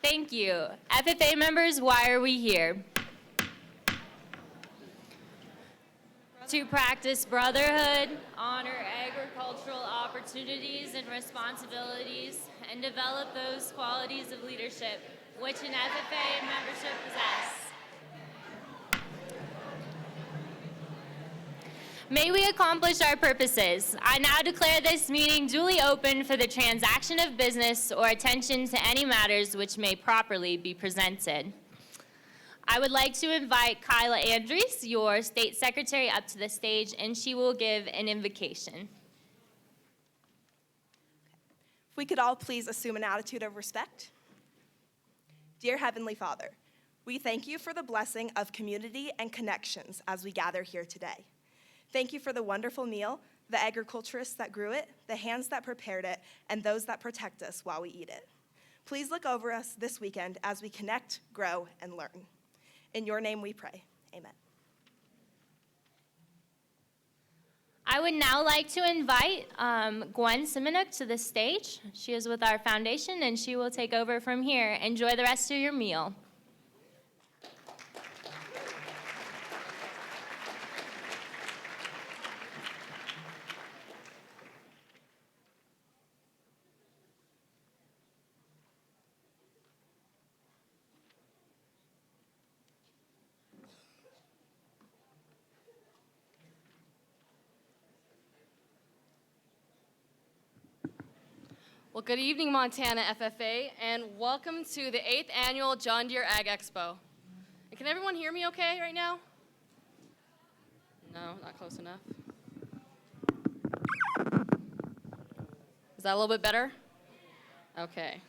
Thank you. FFA members, why are we here? To practice brotherhood, honor agricultural opportunities and responsibilities, and develop those qualities of leadership which an FFA membership possess. May we accomplish our purposes. I now declare this meeting duly open for the transaction of business or attention to any matters which may properly be presented. I would like to invite Kyla Andrews, your state secretary, up to the stage, and she will give an invocation. If we could all please assume an attitude of respect. Dear Heavenly Father, we thank you for the blessing of community and connections as we gather here today. Thank you for the wonderful meal, the agriculturists that grew it, the hands that prepared it, and those that protect us while we eat it. Please look over us this weekend as we connect, grow, and learn. In your name we pray, amen. I would now like to invite Gwen Simonuk to the stage. She is with our foundation, and she will take over from here. Enjoy the rest of your meal. Well, good evening, Montana FFA, and welcome to the 8th Annual John Deere Ag Expo. And can everyone hear me okay right now? No, not close enough. Is that a little bit better? Okay.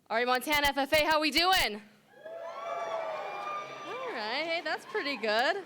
All right, Montana FFA, how we doing? All right, hey, that's pretty good.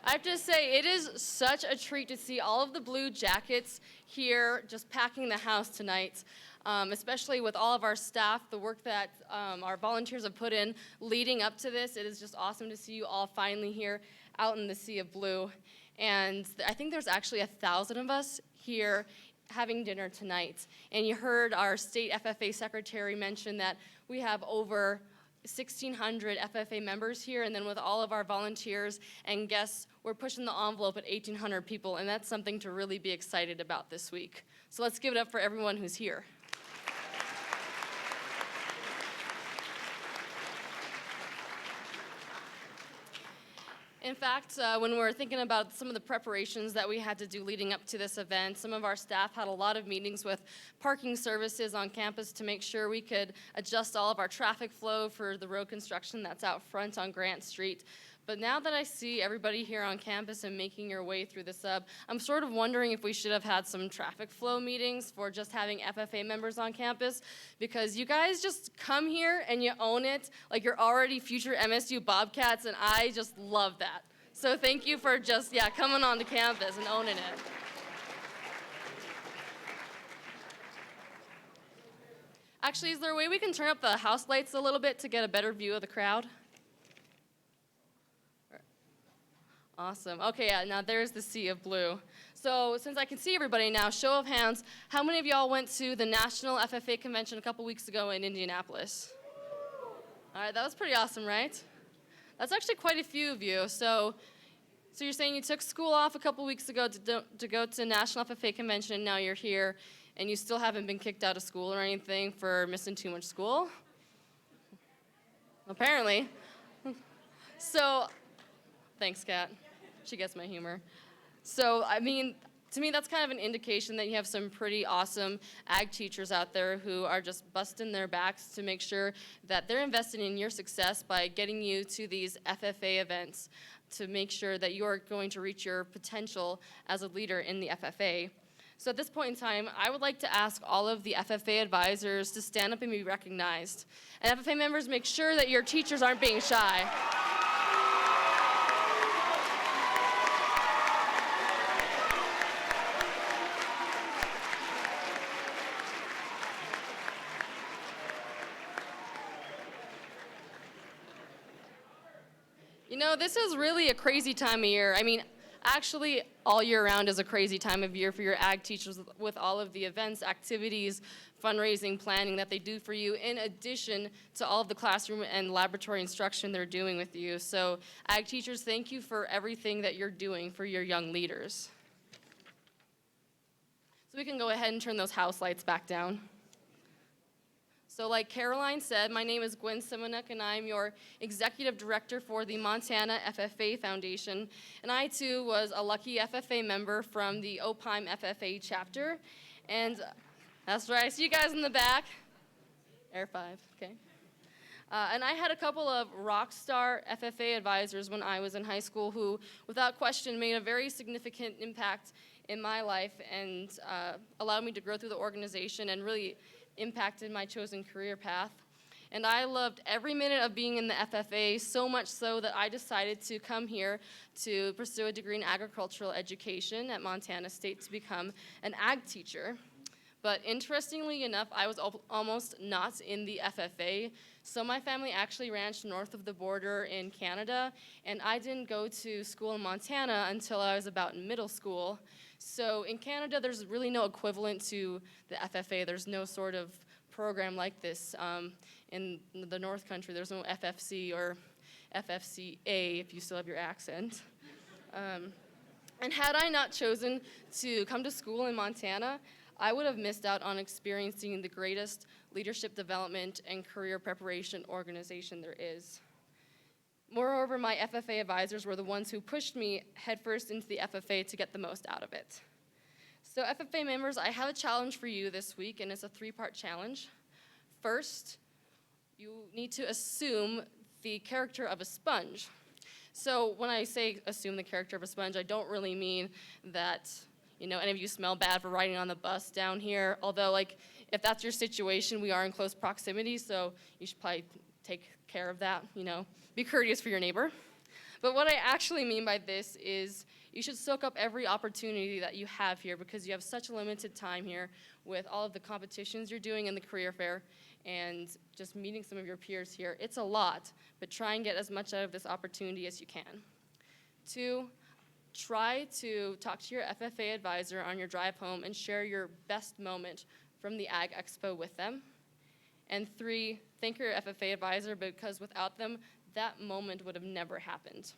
I have to say, it is such a treat to see all of the blue jackets here just packing the house tonight, especially with all of our staff, the work that our volunteers have put in leading up to this. It is just awesome to see you all finally here out in the sea of blue. And I think there's actually 1,000 of us here having dinner tonight. And you heard our state FFA secretary mention that we have over 1,600 FFA members here, and then with all of our volunteers and guests, we're pushing the envelope at 1,800 people, and that's something to really be excited about this week. So let's give it up for everyone who's here. In fact, when we're thinking about some of the preparations that we had to do leading up to this event, some of our staff had a lot of meetings with parking services on campus to make sure we could adjust all of our traffic flow for the road construction that's out front on Grant Street. But now that I see everybody here on campus and making your way through the sub, I'm sort of wondering if we should have had some traffic flow meetings for just having FFA members on campus, because you guys just come here and you own it like you're already future MSU Bobcats, and I just love that. So thank you for just, coming onto campus and owning it. Actually, is there a way we can turn up the house lights a little bit to get a better view of the crowd? Awesome. Okay, now there's the sea of blue. So since I can see everybody now, show of hands, how many of y'all went to the National FFA Convention a couple weeks ago in Indianapolis? All right, that was pretty awesome, right? That's actually quite a few of you. So you're saying you took school off a couple weeks ago to go to National FFA Convention, and now you're here, and you still haven't been kicked out of school or anything for missing too much school? Apparently. So, thanks, Kat. She gets my humor. So, I mean, to me, that's kind of an indication that you have some pretty awesome ag teachers out there who are just busting their backs to make sure that they're investing in your success by getting you to these FFA events to make sure that you're going to reach your potential as a leader in the FFA. So at this point in time, I would like to ask all of the FFA advisors to stand up and be recognized. And FFA members, make sure that your teachers aren't being shy. You know, this is really a crazy time of year. I mean, actually, all year round is a crazy time of year for your ag teachers with all of the events, activities, fundraising, planning that they do for you, in addition to all of the classroom and laboratory instruction they're doing with you. So ag teachers, thank you for everything that you're doing for your young leaders. So we can go ahead and turn those house lights back down. So like Caroline said, my name is Gwen Simonek, and I'm your Executive Director for the Montana FFA Foundation. And I, too, was a lucky FFA member from the Opime FFA chapter. And that's right, I see you guys in the back. Air 5, okay. And I had a couple of rock star FFA advisors when I was in high school who, without question, made a very significant impact in my life and allowed me to grow through the organization and really impacted my chosen career path. And I loved every minute of being in the FFA, so much so that I decided to come here to pursue a degree in agricultural education at Montana State to become an ag teacher. But interestingly enough, I was almost not in the FFA. So my family actually ranched north of the border in Canada, and I didn't go to school in Montana until I was about in middle school. So in Canada, there's really no equivalent to the FFA. There's no sort of program like this. In the North Country, there's no FFC or FFCA, if you still have your accent. And had I not chosen to come to school in Montana, I would have missed out on experiencing the greatest leadership development and career preparation organization there is. Moreover, my FFA advisors were the ones who pushed me headfirst into the FFA to get the most out of it. So FFA members, I have a challenge for you this week, and it's a 3-part challenge. First, you need to assume the character of a sponge. So when I say assume the character of a sponge, I don't really mean that, any of you smell bad for riding on the bus down here, although, if that's your situation, we are in close proximity, so you should probably take care of that, Be courteous for your neighbor. But what I actually mean by this is you should soak up every opportunity that you have here because you have such a limited time here with all of the competitions you're doing in the career fair and just meeting some of your peers here. It's a lot, but try and get as much out of this opportunity as you can. 2, try to talk to your FFA advisor on your drive home and share your best moment from the Ag Expo with them. And 3, thank your FFA advisor because without them, that moment would have never happened.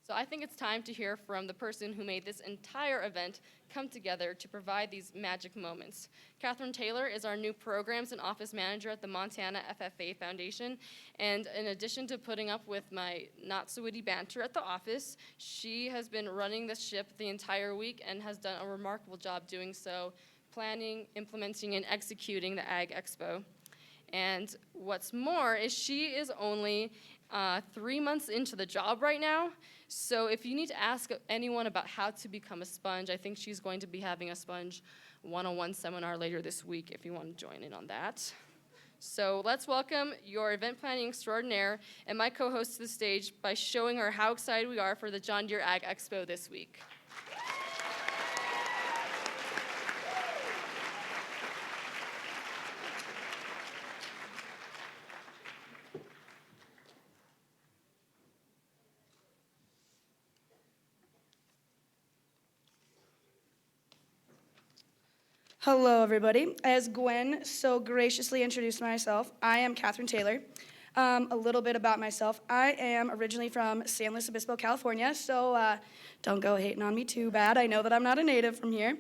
So I think it's time to hear from the person who made this entire event come together to provide these magic moments. Catherine Taylor is our new Programs and Office Manager at the Montana FFA Foundation, and in addition to putting up with my not-so-witty banter at the office, she has been running the ship the entire week and has done a remarkable job doing so, planning, implementing, and executing the Ag Expo. And what's more is she is only 3 months into the job right now. So if you need to ask anyone about how to become a sponge, I think she's going to be having a sponge one-on-one seminar later this week if you want to join in on that. So let's welcome your event planning extraordinaire and my co-host to the stage by showing her how excited we are for the John Deere Ag Expo this week. Hello, everybody. As Gwen so graciously introduced myself, I am Catherine Taylor. A little bit about myself. I am originally from San Luis Obispo, California, so don't go hating on me too bad. I know that I'm not a native from here.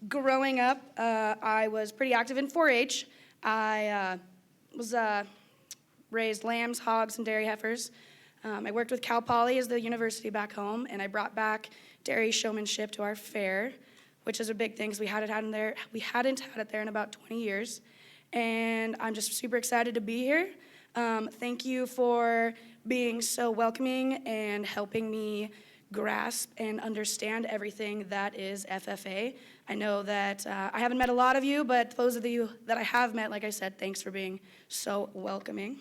Growing up, I was pretty active in 4-H. I raised lambs, hogs, and dairy heifers. I worked with Cal Poly as the university back home, and I brought back dairy showmanship to our fair, which is a big thing because we hadn't had it there in about 20 years. And I'm just super excited to be here. Thank you for being so welcoming and helping me grasp and understand everything that is FFA. I know that I haven't met a lot of you, but those of you that I have met, like I said, thanks for being so welcoming.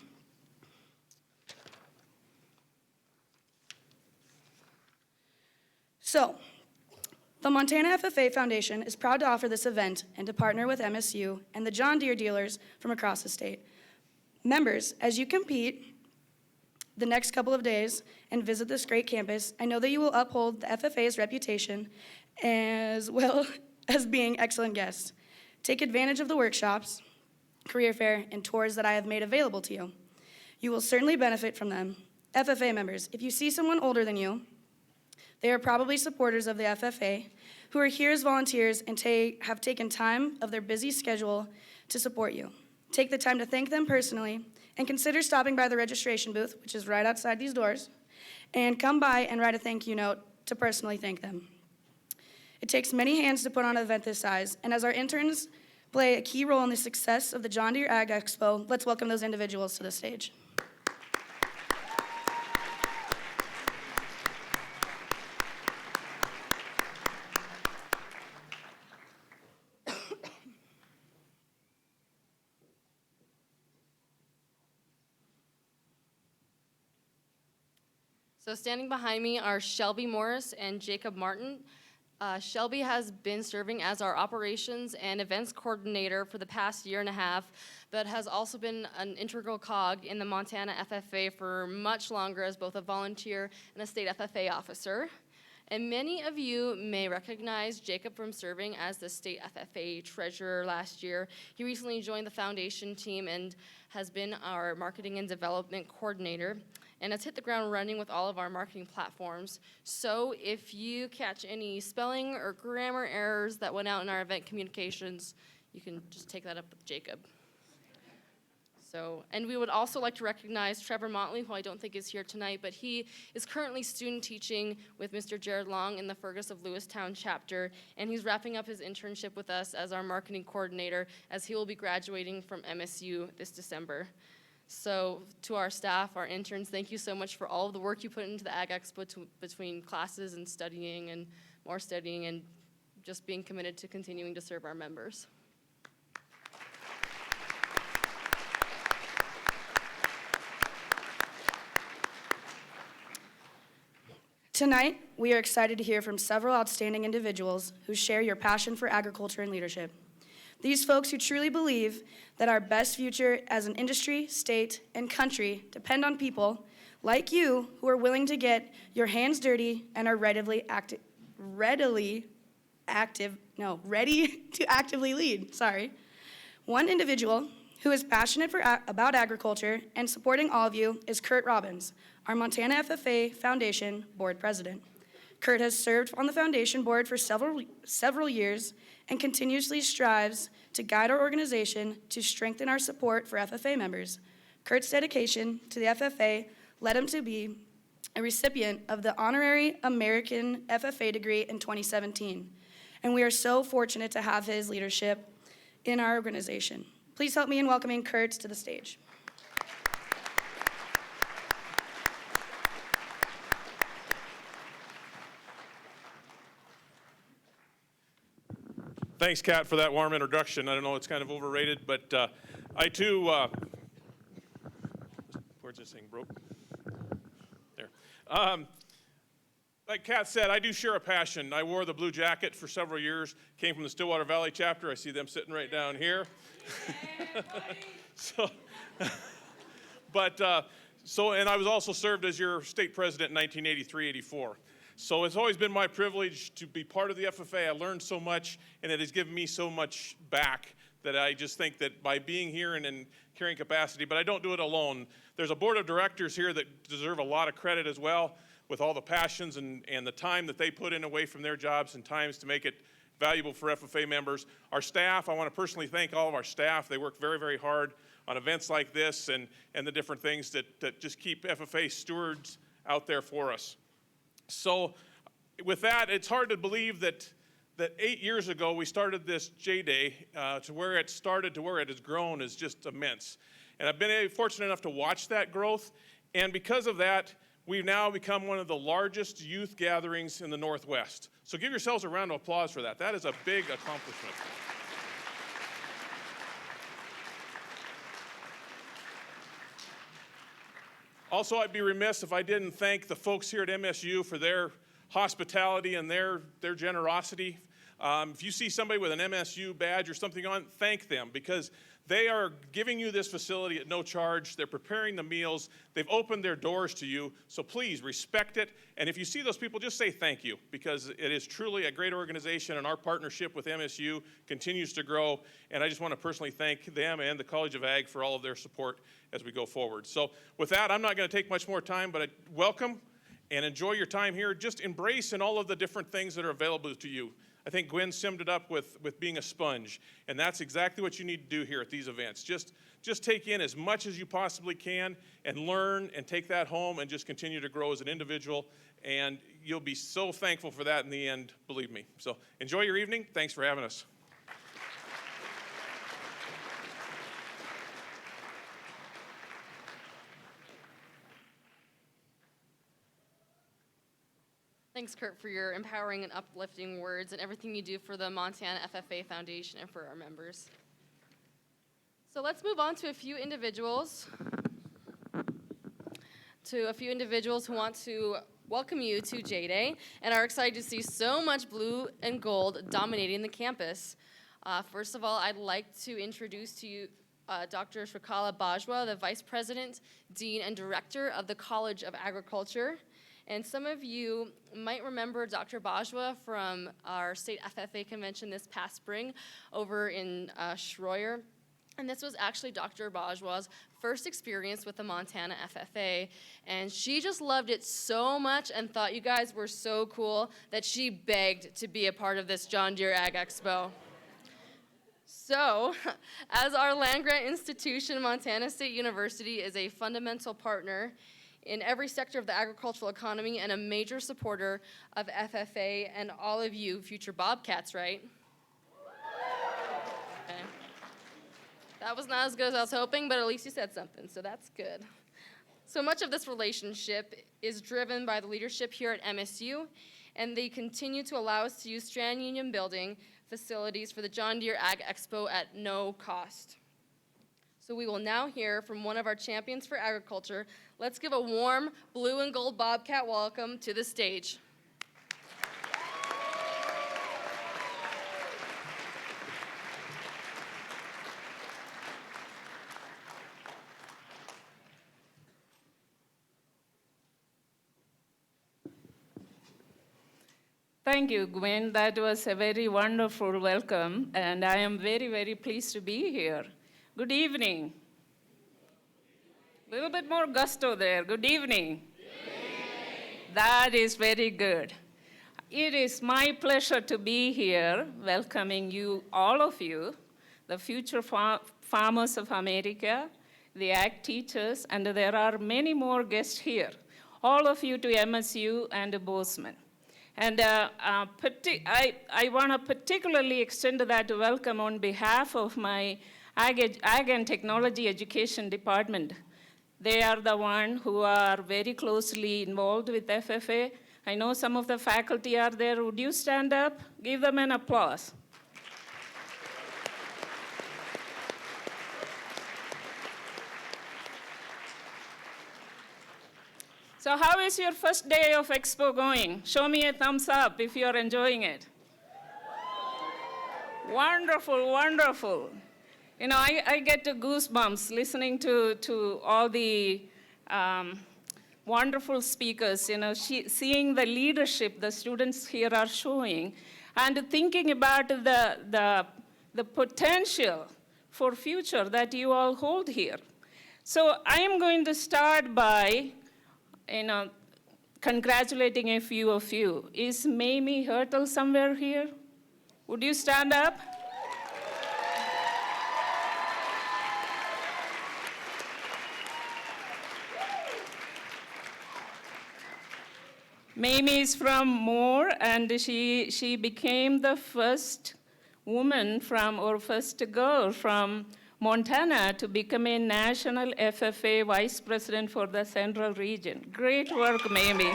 So, the Montana FFA Foundation is proud to offer this event and to partner with MSU and the John Deere dealers from across the state. Members, as you compete, the next couple of days and visit this great campus, I know that you will uphold the FFA's reputation as well as being excellent guests. Take advantage of the workshops, career fair, and tours that I have made available to you. You will certainly benefit from them. FFA members, if you see someone older than you, they are probably supporters of the FFA who are here as volunteers and have taken time of their busy schedule to support you. Take the time to thank them personally and consider stopping by the registration booth, which is right outside these doors, and come by and write a thank you note to personally thank them. It takes many hands to put on an event this size, and as our interns play a key role in the success of the John Deere Ag Expo, let's welcome those individuals to the stage. So standing behind me are Shelby Morris and Jacob Martin. Shelby has been serving as our operations and events coordinator for the past year and a half, but has also been an integral cog in the Montana FFA for much longer as both a volunteer and a state FFA officer. And many of you may recognize Jacob from serving as the state FFA treasurer last year. He recently joined the foundation team and has been our marketing and development coordinator, and has hit the ground running with all of our marketing platforms. So if you catch any spelling or grammar errors that went out in our event communications, you can just take that up with Jacob. And we would also like to recognize Trevor Motley, who I don't think is here tonight, but he is currently student teaching with Mr. Jared Long in the Fergus of Lewistown chapter, and he's wrapping up his internship with us as our marketing coordinator, as he will be graduating from MSU this December. So to our staff, our interns, thank you so much for all of the work you put into the Ag Expo between classes and studying and more studying and just being committed to continuing to serve our members. Tonight, we are excited to hear from several outstanding individuals who share your passion for agriculture and leadership. These folks who truly believe that our best future as an industry, state, and country depend on people like you who are willing to get your hands dirty and are ready to actively lead. One individual who is passionate about agriculture and supporting all of you is Kurt Robbins, our Montana FFA Foundation Board President. Kurt has served on the Foundation Board for several years and continuously strives to guide our organization to strengthen our support for FFA members. Kurt's dedication to the FFA led him to be a recipient of the Honorary American FFA degree in 2017, and we are so fortunate to have his leadership in our organization. Please help me in welcoming Kurt to the stage. Thanks, Kat, for that warm introduction. I don't know, it's kind of overrated, but I too, where's this thing broke? There. Like Kat said, I do share a passion. I wore the blue jacket for several years, came from the Stillwater Valley chapter. I see them sitting right down here. And I was also served as your state president in 1983-84. So it's always been my privilege to be part of the FFA. I learned so much, and it has given me so much back that I just think that by being here and in carrying capacity, but I don't do it alone. There's a board of directors here that deserve a lot of credit as well, with all the passions and the time that they put in away from their jobs and times to make it valuable for FFA members. Our staff, I want to personally thank all of our staff. They work very, very hard on events like this and the different things that just keep FFA stewards out there for us. So with that, it's hard to believe that 8 years ago we started this J-Day to where it started to where it has grown is just immense. And I've been fortunate enough to watch that growth. And because of that, we've now become one of the largest youth gatherings in the Northwest. So give yourselves a round of applause for that. That is a big accomplishment. Also, I'd be remiss if I didn't thank the folks here at MSU for their hospitality and their generosity. If you see somebody with an MSU badge or something on, thank them, because they are giving you this facility at no charge. They're preparing the meals. They've opened their doors to you. So please respect it. And if you see those people, just say thank you, because it is truly a great organization, and our partnership with MSU continues to grow. And I just want to personally thank them and the College of Ag for all of their support as we go forward. So with that, I'm not going to take much more time, but welcome and enjoy your time here. Just embrace in all of the different things that are available to you. I think Gwen summed it up with being a sponge, and that's exactly what you need to do here at these events. Just take in as much as you possibly can and learn and take that home and just continue to grow as an individual, and you'll be so thankful for that in the end, believe me. So enjoy your evening. Thanks for having us. Thanks, Kurt, for your empowering and uplifting words and everything you do for the Montana FFA Foundation and for our members. So let's move on to a few individuals who want to welcome you to J-Day and are excited to see so much blue and gold dominating the campus. First of all, I'd like to introduce to you Dr. Shrikala Bajwa, the Vice President, Dean, and Director of the College of Agriculture. And some of you might remember Dr. Bajwa from our state FFA convention this past spring over in Schroyer. And this was actually Dr. Bajwa's first experience with the Montana FFA. And she just loved it so much and thought you guys were so cool that she begged to be a part of this John Deere Ag Expo. So, as our land-grant institution, Montana State University is a fundamental partner in every sector of the agricultural economy and a major supporter of FFA and all of you future Bobcats, right? Okay. That was not as good as I was hoping, but at least you said something, so that's good. So much of this relationship is driven by the leadership here at MSU, and they continue to allow us to use Strand Union Building facilities for the John Deere Ag Expo at no cost. So we will now hear from one of our champions for agriculture. Let's give a warm blue and gold Bobcat welcome to the stage. Thank you, Gwen. That was a very wonderful welcome, and I am very, very pleased to be here. Good evening. A little bit more gusto there. Good evening. That is very good. It is my pleasure to be here welcoming you, all of you, the future farmers of America, the ag teachers, and there are many more guests here, all of you to MSU and Bozeman. And I want to particularly extend that welcome on behalf of my Ag and Technology Education Department. They are the ones who are very closely involved with FFA. I know some of the faculty are there. Would you stand up? Give them an applause. So how is your first day of Expo going? Show me a thumbs up if you're enjoying it. Wonderful, wonderful. You know, I get the goosebumps listening to all the wonderful speakers, you know, seeing the leadership the students here are showing, and thinking about the potential for future that you all hold here. So I am going to start by, you know, congratulating a few of you. Is Mamie Hurtle somewhere here? Would you stand up? Mamie is from Moore, and she became the first woman or first girl from Montana to become a national FFA vice president for the Central Region. Great work, Mamie.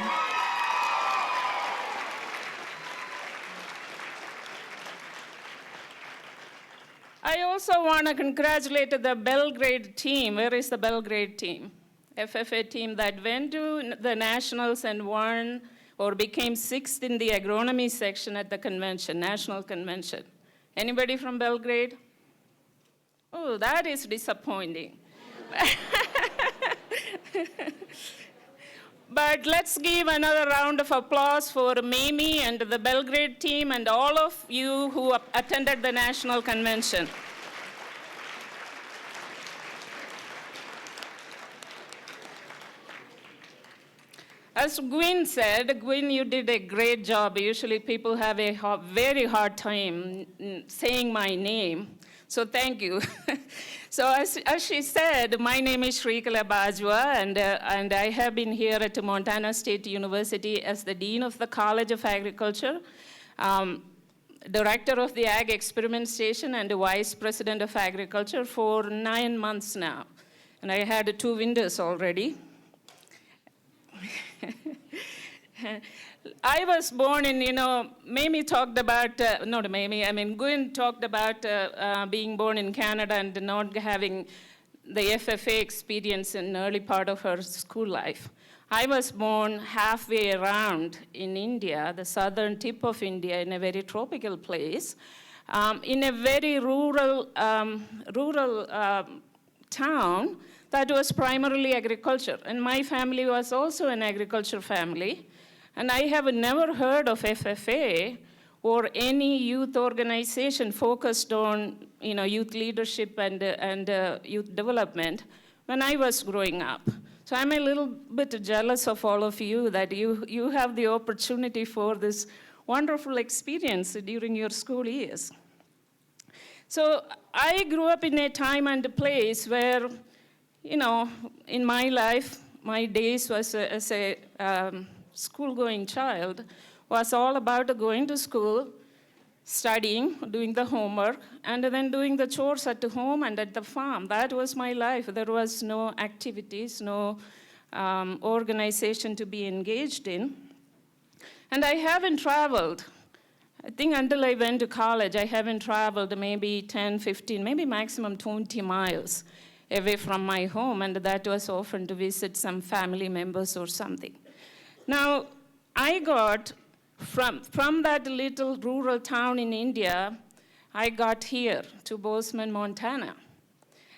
I also want to congratulate the Belgrade team. Where is the Belgrade team? FFA team that went to the nationals and won or became 6th in the agronomy section at the convention, national convention. Anybody from Belgrade? Oh, that is disappointing. But let's give another round of applause for Mamie and the Belgrade team and all of you who attended the national convention. As Gwyn said, Gwyn, you did a great job. Usually people have a very hard time saying my name, so thank you. So as she said, my name is Shrikala Bajwa, and I have been here at Montana State University as the Dean of the College of Agriculture, Director of the Ag Experiment Station, and Vice President of Agriculture for 9 months now. And I had 2 winters already. I was born in, Mamie talked about, not Mamie, I mean, Gwyn talked about being born in Canada and not having the FFA experience in the early part of her school life. I was born halfway around in India, the southern tip of India, in a very tropical place, in a very rural town that was primarily agriculture. And my family was also an agriculture family. And I have never heard of FFA or any youth organization focused on youth leadership and youth development when I was growing up. So I'm a little bit jealous of all of you that you have the opportunity for this wonderful experience during your school years. So I grew up in a time and a place where, in my life, my days was as a school-going child was all about going to school, studying, doing the homework, and then doing the chores at home and at the farm. That was my life. There was no activities, no organization to be engaged in. And I haven't traveled. I think until I went to college, I haven't traveled maybe 10, 15, maybe maximum 20 miles away from my home, and that was often to visit some family members or something. Now, I got, from that little rural town in India, I got here to Bozeman, Montana.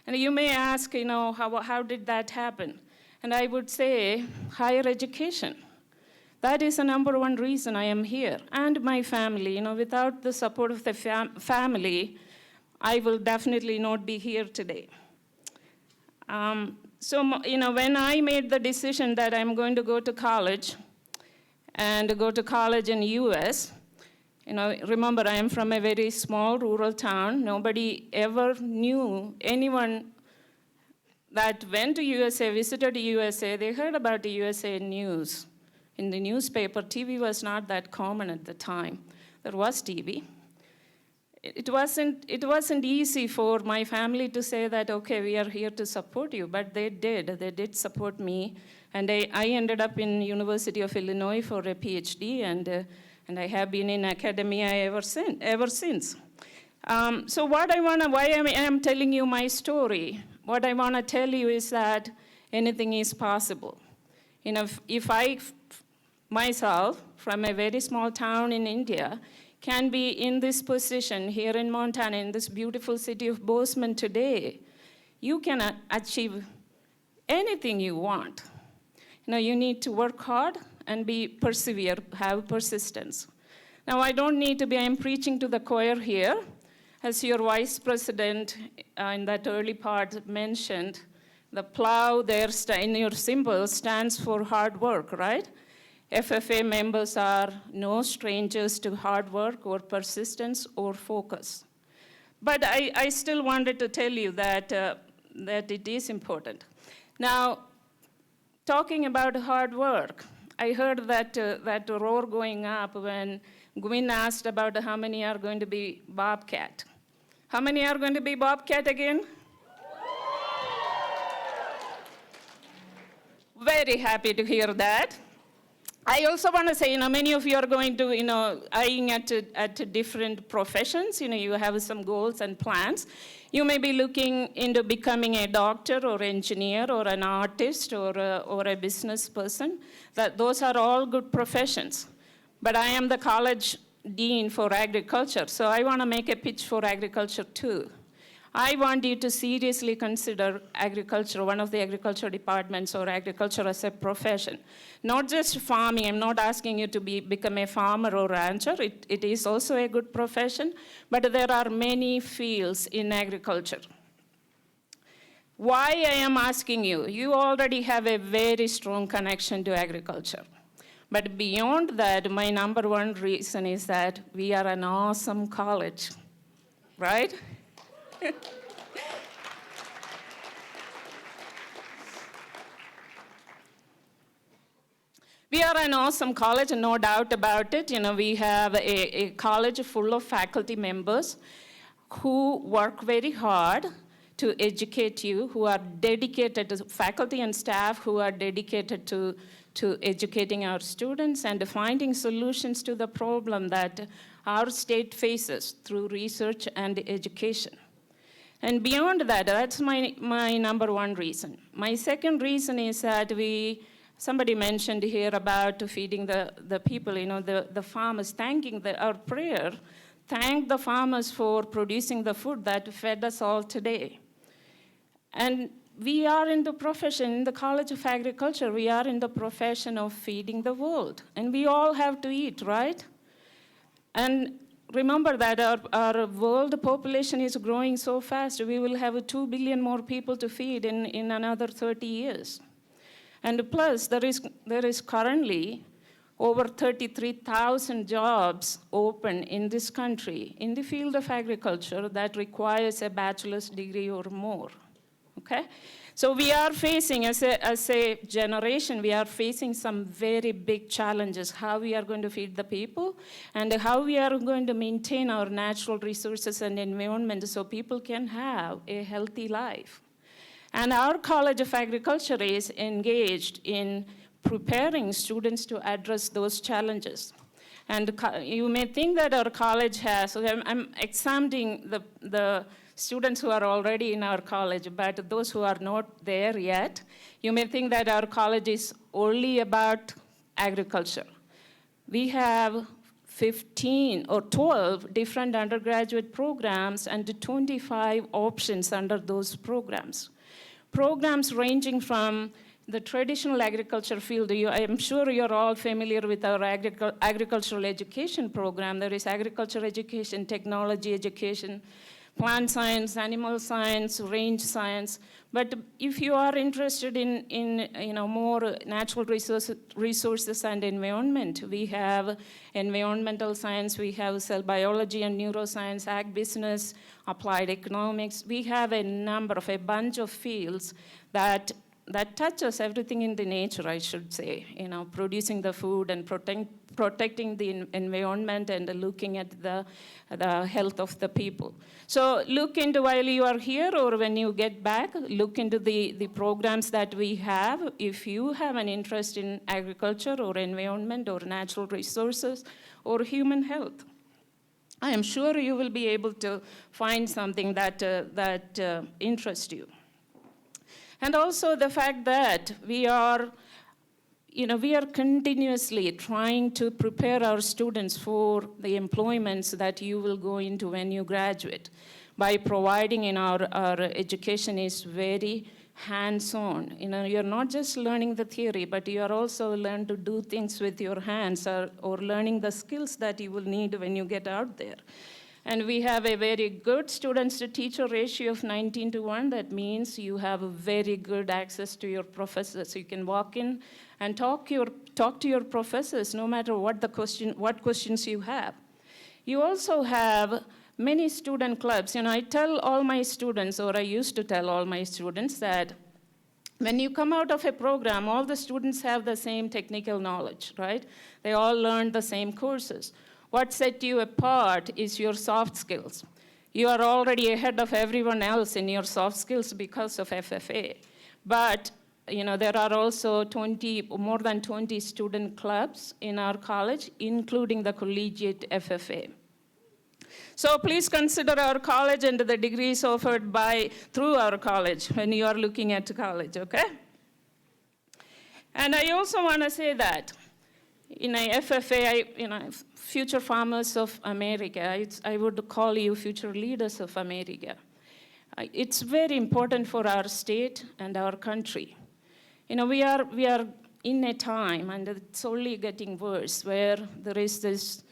And you may ask, how did that happen? And I would say, higher education. That is the number one reason I am here. And my family, without the support of the family, I will definitely not be here today. So, when I made the decision that I'm going to go to college, and go to college in US, remember I am from a very small rural town. Nobody ever knew anyone that went to USA, visited USA. They heard about the USA news in the newspaper. TV was not that common at the time. There was TV. It wasn't easy for my family to say that, okay, we are here to support you, but they did support me, and I ended up in University of Illinois for a PhD, and I have been in academia ever since. So why I am telling you my story, what I want to tell you is that anything is possible. If I, myself, from a very small town in India, can be in this position here in Montana, in this beautiful city of Bozeman today, you can achieve anything you want. You need to work hard and persevere, have persistence. Now, I don't need to I'm preaching to the choir here. As your vice president in that early part mentioned, the plow there in your symbol stands for hard work, right? FFA members are no strangers to hard work or persistence or focus. But I still wanted to tell you that it is important. Now, talking about hard work, I heard that roar going up when Gwyn asked about how many are going to be Bobcat. How many are going to be Bobcat again? Very happy to hear that. I also want to say, many of you are going to, eyeing at different professions. You have some goals and plans. You may be looking into becoming a doctor or engineer or an artist or a business person. Those are all good professions. But I am the college dean for agriculture, so I want to make a pitch for agriculture too. I want you to seriously consider agriculture, one of the agriculture departments, or agriculture as a profession. Not just farming. I'm not asking you to become a farmer or rancher. It is also a good profession, but there are many fields in agriculture. Why I am asking you? You already have a very strong connection to agriculture. But beyond that, my number one reason is that we are an awesome college, right? We are an awesome college, no doubt about it. We have a college full of faculty members who work very hard to educate you, who are dedicated, faculty and staff who are dedicated to educating our students and finding solutions to the problem that our state faces through research and education. And beyond that, that's my number one reason. My second reason is that somebody mentioned here about feeding the people, the farmers, our prayer, thank the farmers for producing the food that fed us all today. And we are in the profession, in the College of Agriculture, we are in the profession of feeding the world. And we all have to eat, right? And remember that our world population is growing so fast. We will have 2 billion more people to feed in another 30 years. And plus, there is currently over 33,000 jobs open in this country in the field of agriculture that requires a bachelor's degree or more. Okay? So we are facing, as a generation, we are facing some very big challenges, how we are going to feed the people and how we are going to maintain our natural resources and environment so people can have a healthy life. And our College of Agriculture is engaged in preparing students to address those challenges. And you may think that our college has, so I'm examining the students who are already in our college, but those who are not there yet, you may think that our college is only about agriculture. We have 15 or 12 different undergraduate programs and 25 options under those programs. Programs ranging from the traditional agriculture field. I'm sure you're all familiar with our agricultural education program. There is agriculture education, technology education, plant science, animal science, range science. But if you are interested in more natural resources and environment, we have environmental science, we have cell biology and neuroscience, ag business, applied economics. We have a bunch of fields that touches everything in the nature, I should say, producing the food and protecting the environment and looking at the health of the people. So look into, while you are here or when you get back, look into the programs that we have. If you have an interest in agriculture or environment or natural resources or human health, I am sure you will be able to find something that interests you. And also the fact that we are continuously trying to prepare our students for the employments that you will go into when you graduate by providing our education is very hands-on. You're not just learning the theory, but you are also learning to do things with your hands or learning the skills that you will need when you get out there. And we have a very good students to teacher ratio of 19:1. That means you have a very good access to your professors. You can walk in and talk to your professors no matter what questions you have. You also have many student clubs. I tell all my students, or I used to tell all my students, that when you come out of a program, all the students have the same technical knowledge, right? They all learn the same courses. What sets you apart is your soft skills. You are already ahead of everyone else in your soft skills because of FFA. But there are also more than 20 student clubs in our college, including the collegiate FFA. So please consider our college and the degrees offered through our college when you are looking at college, okay? And I also want to say that in a FFA, Future Farmers of America, I would call you future leaders of America. It's very important for our state and our country. We are in a time, and it's only getting worse, where there is this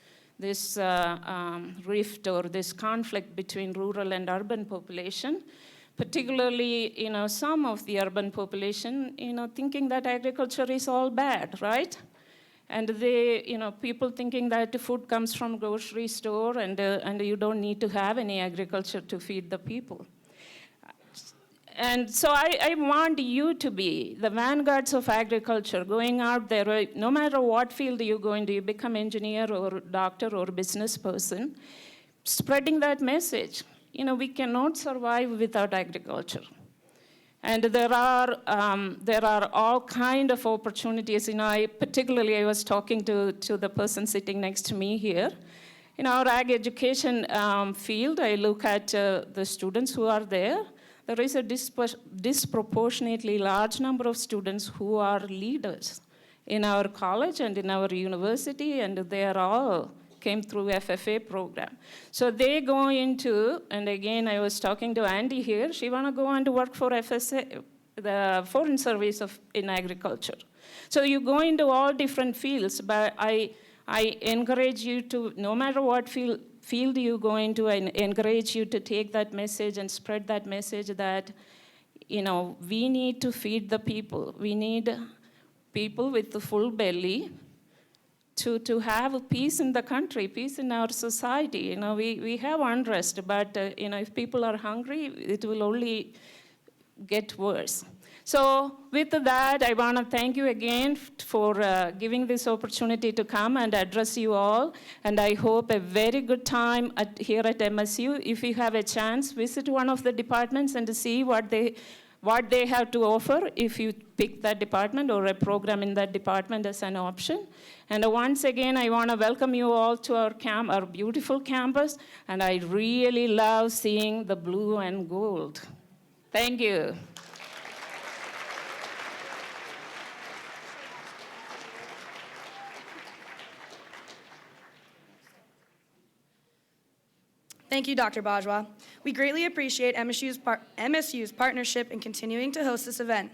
rift or this conflict between rural and urban population, particularly, some of the urban population, thinking that agriculture is all bad, right? And people thinking that the food comes from grocery store and you don't need to have any agriculture to feed the people. And so I want you to be the vanguards of agriculture, going out there, no matter what field you go into, you become engineer or doctor or business person, spreading that message. We cannot survive without agriculture. And there are all kind of opportunities. Particularly I was talking to the person sitting next to me here. In our ag education field, I look at the students who are there. There is a disproportionately large number of students who are leaders in our college and in our university, and they are all came through FFA program. So they go into, and again, I was talking to Andy here, she want to go on to work for FSA, the Foreign Service in Agriculture. So you go into all different fields, but I encourage you to, no matter what field you go into, I encourage you to take that message and spread that message that, we need to feed the people. We need people with the full belly to have peace in the country, peace in our society. We have unrest, but, if people are hungry, it will only get worse. So with that, I want to thank you again for giving this opportunity to come and address you all. And I hope a very good time here at MSU. If you have a chance, visit one of the departments and see what they have to offer if you pick that department or a program in that department as an option. And once again, I want to welcome you all to our beautiful campus. And I really love seeing the blue and gold. Thank you. Thank you, Dr. Bajwa. We greatly appreciate MSU's partnership in continuing to host this event.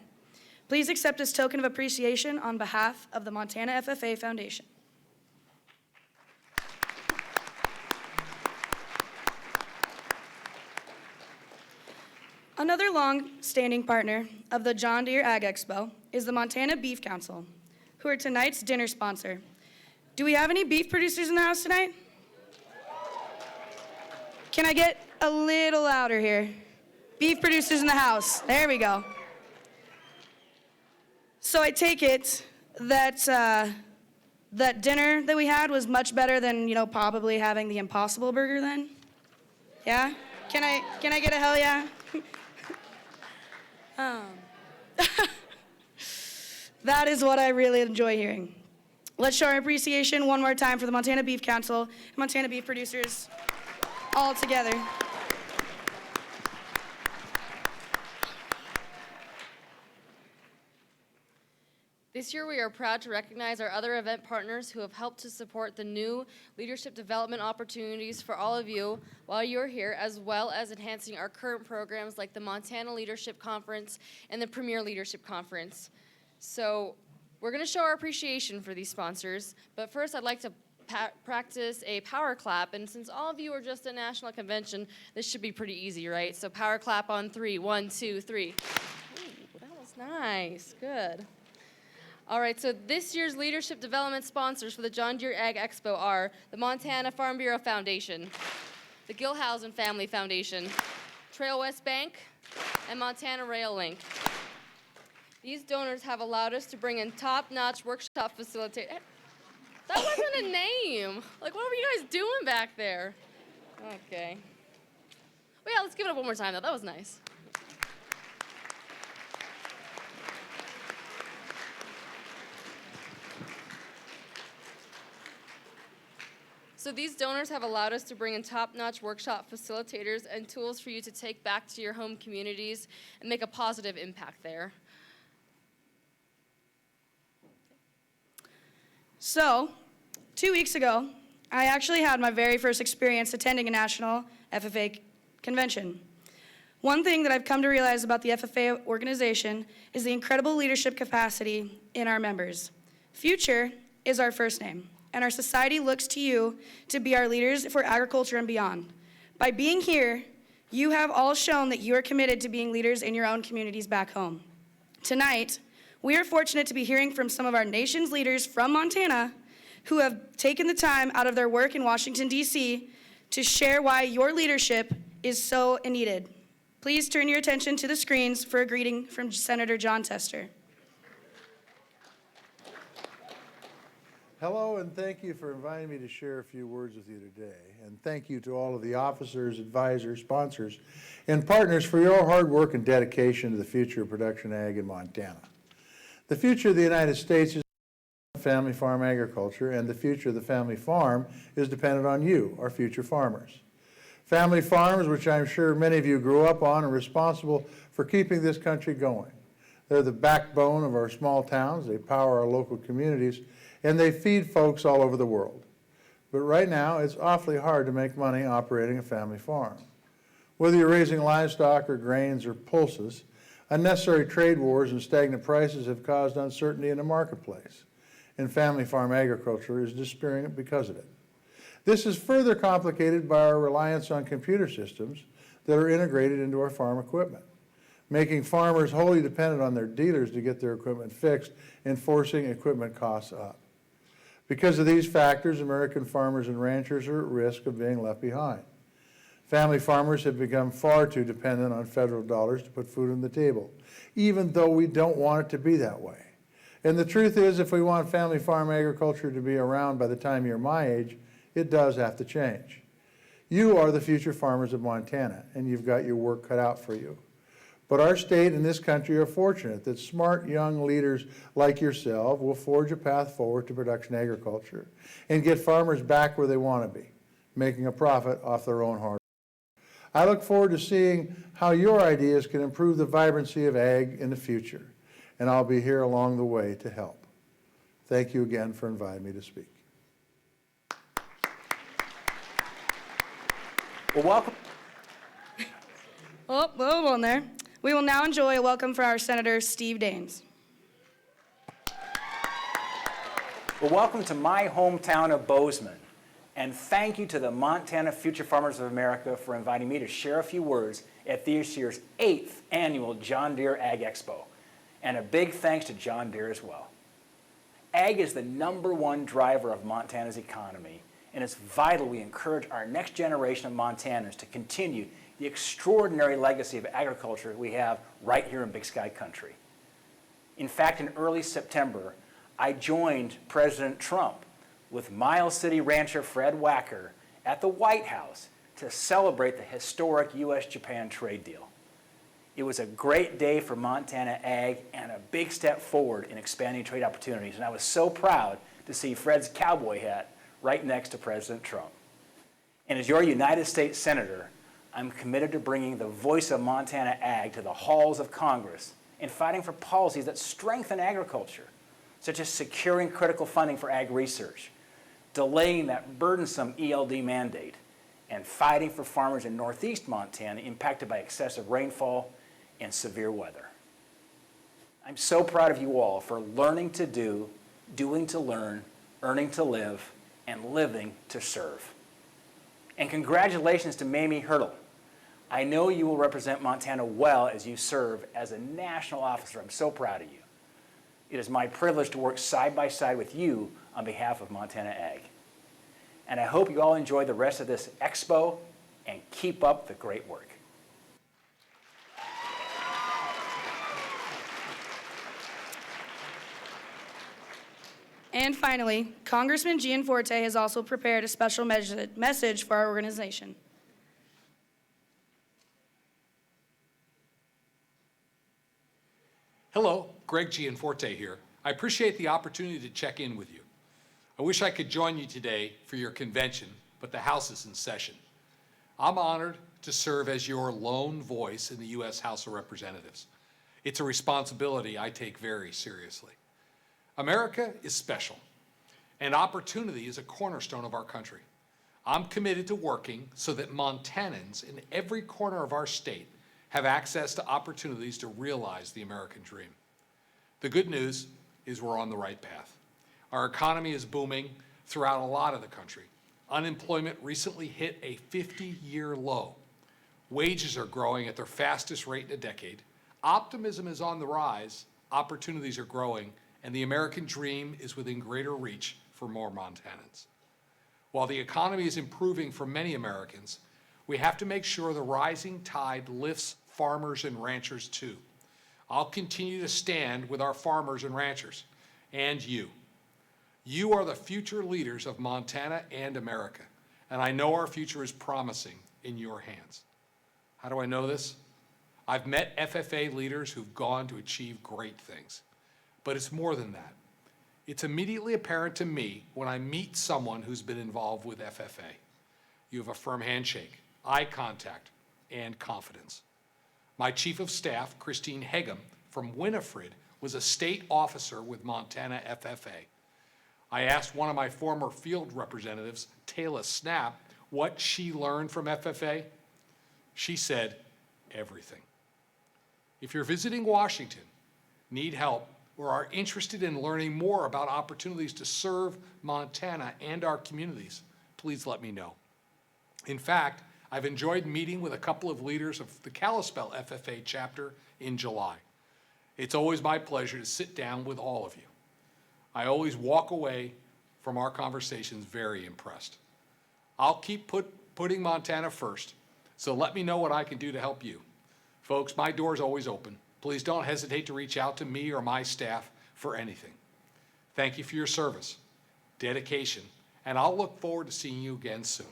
Please accept this token of appreciation on behalf of the Montana FFA Foundation. Another long-standing partner of the John Deere Ag Expo is the Montana Beef Council, who are tonight's dinner sponsor. Do we have any beef producers in the house tonight? Can I get a little louder here? Beef producers in the house. There we go. So I take it that that dinner that we had was much better than, probably having the Impossible Burger then? Yeah? Can I get a hell yeah? That is what I really enjoy hearing. Let's show our appreciation one more time for the Montana Beef Council, Montana beef producers, all together. This year, we are proud to recognize our other event partners who have helped to support the new leadership development opportunities for all of you while you're here, as well as enhancing our current programs like the Montana Leadership Conference and the Premier Leadership Conference. So we're going to show our appreciation for these sponsors, but first I'd like to practice a power clap, and since all of you are just at National Convention, this should be pretty easy, right? So power clap on 3. 1, 2, 3. Ooh, that was nice. Good. All right, so this year's leadership development sponsors for the John Deere Ag Expo are the Montana Farm Bureau Foundation, the Gilhousen Family Foundation, Trail West Bank, and Montana Rail Link. These donors have allowed us to bring in top-notch workshop facilitators. That wasn't a name. Like, what were you guys doing back there? Okay. Well, yeah, let's give it up one more time, though. That was nice. So these donors have allowed us to bring in top-notch workshop facilitators and tools for you to take back to your home communities and make a positive impact there. So, 2 weeks ago, I actually had my very first experience attending a national FFA convention. One thing that I've come to realize about the FFA organization is the incredible leadership capacity in our members. Future is our first name, and our society looks to you to be our leaders for agriculture and beyond. By being here, you have all shown that you are committed to being leaders in your own communities back home. Tonight, we are fortunate to be hearing from some of our nation's leaders from Montana who have taken the time out of their work in Washington, D.C. to share why your leadership is so needed. Please turn your attention to the screens for a greeting from Senator John Tester. Hello, and thank you for inviting me to share a few words with you today. And thank you to all of the officers, advisors, sponsors, and partners for your hard work and dedication to the future of production ag in Montana. The future of the United States is family farm agriculture, and the future of the family farm is dependent on you, our future farmers. Family farms, which I'm sure many of you grew up on, are responsible for keeping this country going. They're the backbone of our small towns, they power our local communities, and they feed folks all over the world. But right now, it's awfully hard to make money operating a family farm. Whether you're raising livestock or grains or pulses, unnecessary trade wars and stagnant prices have caused uncertainty in the marketplace, and family farm agriculture is despairing because of it. This is further complicated by our reliance on computer systems that are integrated into our farm equipment, making farmers wholly dependent on their dealers to get their equipment fixed and forcing equipment costs up. Because of these factors, American farmers and ranchers are at risk of being left behind. Family farmers have become far too dependent on federal dollars to put food on the table, even though we don't want it to be that way. And the truth is, if we want family farm agriculture to be around by the time you're my age, it does have to change. You are the future farmers of Montana, and you've got your work cut out for you. But our state and this country are fortunate that smart young leaders like yourself will forge a path forward to production agriculture and get farmers back where they want to be, making a profit off their own hard work. I look forward to seeing how your ideas can improve the vibrancy of ag in the future, and I'll be here along the way to help. Thank you again for inviting me to speak. Well, welcome. Oh, hold on there. We will now enjoy a welcome from our Senator Steve Daines. Well, welcome to my hometown of Bozeman. And thank you to the Montana Future Farmers of America for inviting me to share a few words at this year's 8th annual John Deere Ag Expo. And a big thanks to John Deere as well. Ag is the #1 driver of Montana's economy, and it's vital we encourage our next generation of Montanans to continue the extraordinary legacy of agriculture we have right here in Big Sky Country. In fact, in early September, I joined President Trump with Miles City rancher Fred Wacker at the White House to celebrate the historic U.S.-Japan trade deal. It was a great day for Montana ag and a big step forward in expanding trade opportunities, and I was so proud to see Fred's cowboy hat right next to President Trump. And as your United States Senator, I'm committed to bringing the voice of Montana ag to the halls of Congress and fighting for policies that strengthen agriculture, such as securing critical funding for ag research, delaying that burdensome ELD mandate, and fighting for farmers in northeast Montana impacted by excessive rainfall and severe weather. I'm so proud of you all for learning to do, doing to learn, earning to live, and living to serve. And congratulations to Mamie Hurdle. I know you will represent Montana well as you serve as a national officer. I'm so proud of you. It is my privilege to work side by side with you on behalf of Montana Ag. And I hope you all enjoy the rest of this expo and keep up the great work. And finally, Congressman Gianforte has also prepared a special message for our organization. Hello, Greg Gianforte here. I appreciate the opportunity to check in with you. I wish I could join you today for your convention, but the House is in session. I'm honored to serve as your lone voice in the U.S. House of Representatives. It's a responsibility I take very seriously. America is special, and opportunity is a cornerstone of our country. I'm committed to working so that Montanans in every corner of our state have access to opportunities to realize the American dream. The good news is we're on the right path. Our economy is booming throughout a lot of the country. Unemployment recently hit a 50-year low. Wages are growing at their fastest rate in a decade. Optimism is on the rise, opportunities are growing, and the American dream is within greater reach for more Montanans. While the economy is improving for many Americans, we have to make sure the rising tide lifts farmers and ranchers too. I'll continue to stand with our farmers and ranchers, and you. You are the future leaders of Montana and America, and I know our future is promising in your hands. How do I know this? I've met FFA leaders who've gone to achieve great things, but it's more than that. It's immediately apparent to me when I meet someone who's been involved with FFA. You have a firm handshake, eye contact, and confidence. My Chief of Staff, Christine Hegum from Winifred, was a state officer with Montana FFA. I asked one of my former field representatives, Taylor Snap, what she learned from FFA. She said, everything. If you're visiting Washington, need help, or are interested in learning more about opportunities to serve Montana and our communities, please let me know. In fact, I've enjoyed meeting with a couple of leaders of the Kalispell FFA chapter in July. It's always my pleasure to sit down with all of you. I always walk away from our conversations very impressed. I'll keep putting Montana first, so let me know what I can do to help you. Folks, my door's always open. Please don't hesitate to reach out to me or my staff for anything. Thank you for your service, dedication, and I'll look forward to seeing you again soon.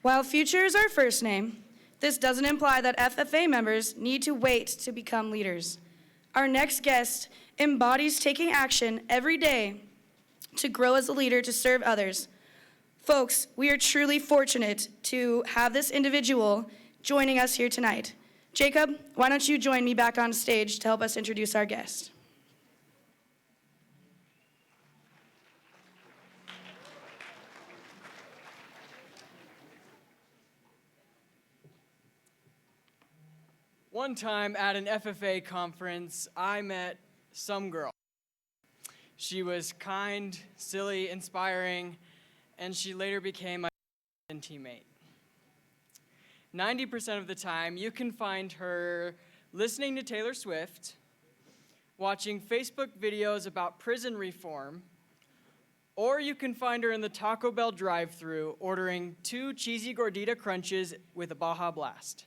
While future is our first name, this doesn't imply that FFA members need to wait to become leaders. Our next guest embodies taking action every day to grow as a leader to serve others. Folks, we are truly fortunate to have this individual joining us here tonight. Jacob, why don't you join me back on stage to help us introduce our guest? One time at an FFA conference, I met some girl. She was kind, silly, inspiring, and she later became my teammate. 90% of the time, you can find her listening to Taylor Swift, watching Facebook videos about prison reform, or you can find her in the Taco Bell drive-thru ordering 2 cheesy gordita crunches with a Baja Blast.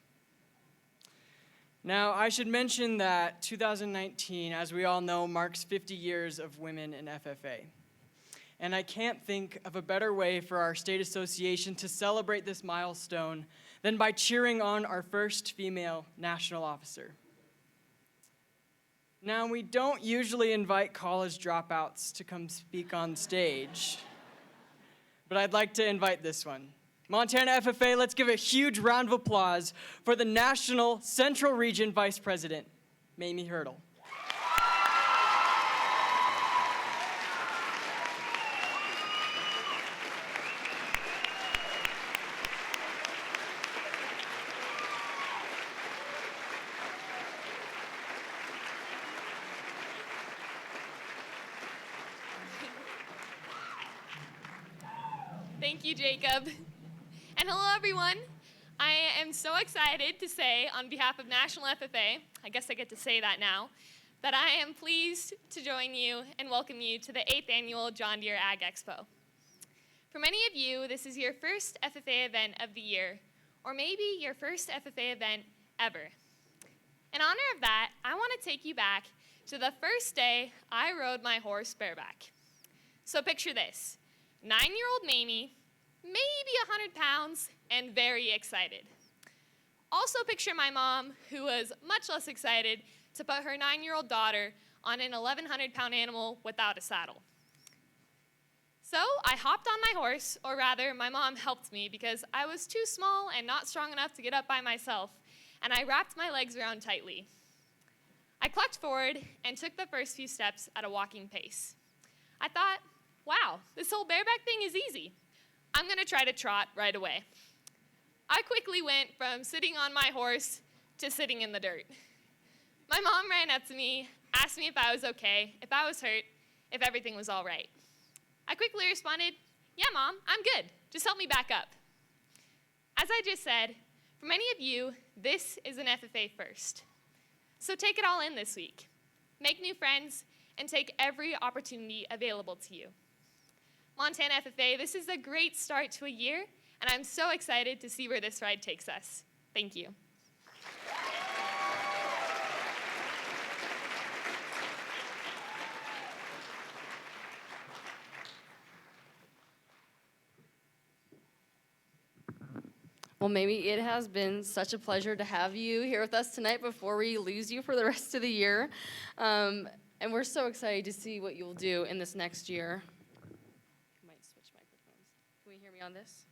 Now, I should mention that 2019, as we all know, marks 50 years of women in FFA. And I can't think of a better way for our state association to celebrate this milestone than by cheering on our first female national officer. Now, we don't usually invite college dropouts to come speak on stage, but I'd like to invite this one. Montana FFA, let's give a huge round of applause for the National Central Region Vice President, Mamie Hurdle. Thank you, Jacob. And hello, everyone. I am so excited to say, on behalf of National FFA, I guess I get to say that now, that I am pleased to join you and welcome you to the 8th Annual John Deere Ag Expo. For many of you, this is your first FFA event of the year, or maybe your first FFA event ever. In honor of that, I want to take you back to the first day I rode my horse bareback. So picture this, 9-year-old Mamie, maybe 100 pounds, and very excited. Also picture my mom, who was much less excited to put her 9-year-old daughter on an 1,100-pound animal without a saddle. So I hopped on my horse, or rather, my mom helped me because I was too small and not strong enough to get up by myself, and I wrapped my legs around tightly. I clucked forward and took the first few steps at a walking pace. I thought, wow, this whole bareback thing is easy. I'm gonna try to trot right away. I quickly went from sitting on my horse to sitting in the dirt. My mom ran up to me, asked me if I was okay, if I was hurt, if everything was all right. I quickly responded, yeah, Mom, I'm good. Just help me back up. As I just said, for many of you, this is an FFA first. So take it all in this week. Make new friends and take every opportunity available to you. Montana FFA, this is a great start to a year, and I'm so excited to see where this ride takes us. Thank you. Well, maybe it has been such a pleasure to have you here with us tonight before we lose you for the rest of the year. And we're so excited to see what you'll do in this next year. I might switch microphones. Can we hear me on this?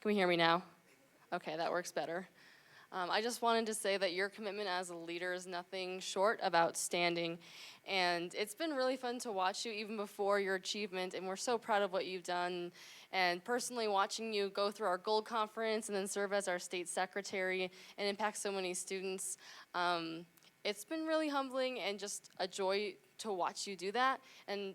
Can we hear me now? Okay, that works better. I just wanted to say that your commitment as a leader is nothing short of outstanding. And it's been really fun to watch you even before your achievement, and we're so proud of what you've done. And personally watching you go through our Gold Conference and then serve as our state secretary and impact so many students, it's been really humbling and just a joy to watch you do that. And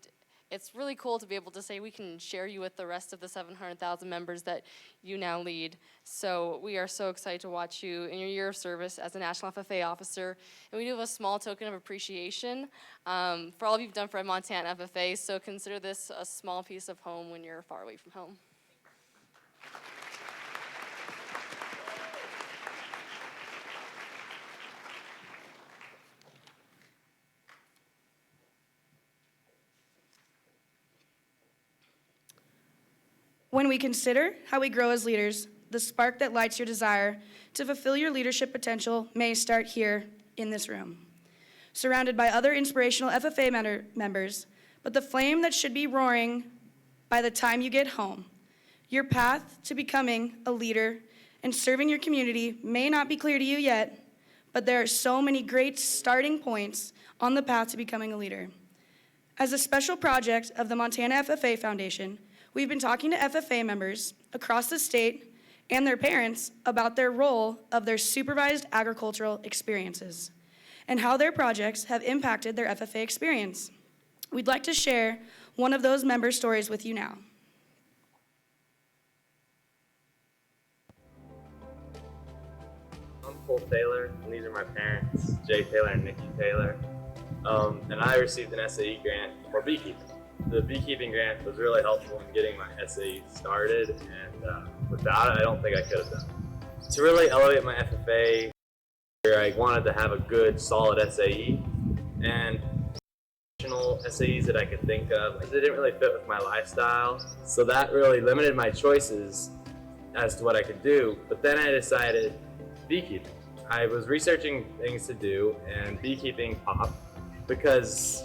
it's really cool to be able to say we can share you with the rest of the 700,000 members that you now lead. So we are so excited to watch you in your year of service as a National FFA officer. And we do have a small token of appreciation for all you've done for Montana FFA. So consider this a small piece of home when you're far away from home. When we consider how we grow as leaders, the spark that lights your desire to fulfill your leadership potential may start here in this room, surrounded by other inspirational FFA members, but the flame that should be roaring by the time you get home. Your path to becoming a leader and serving your community may not be clear to you yet, but there are so many great starting points on the path to becoming a leader. As a special project of the Montana FFA Foundation, we've been talking to FFA members across the state and their parents about their role of their supervised agricultural experiences and how their projects have impacted their FFA experience. We'd like to share one of those member stories with you now. I'm Cole Taylor, and these are my parents, Jay Taylor and Nikki Taylor. And I received an SAE grant for beekeeping. The beekeeping grant was really helpful in getting my SAE started, and without it, I don't think I could have done it. To really elevate my FFA, I wanted to have a good, solid SAE, and additional SAEs that I could think of, they didn't really fit with my lifestyle, so that really limited my choices as to what I could do. But then I decided beekeeping. I was researching things to do, and beekeeping popped because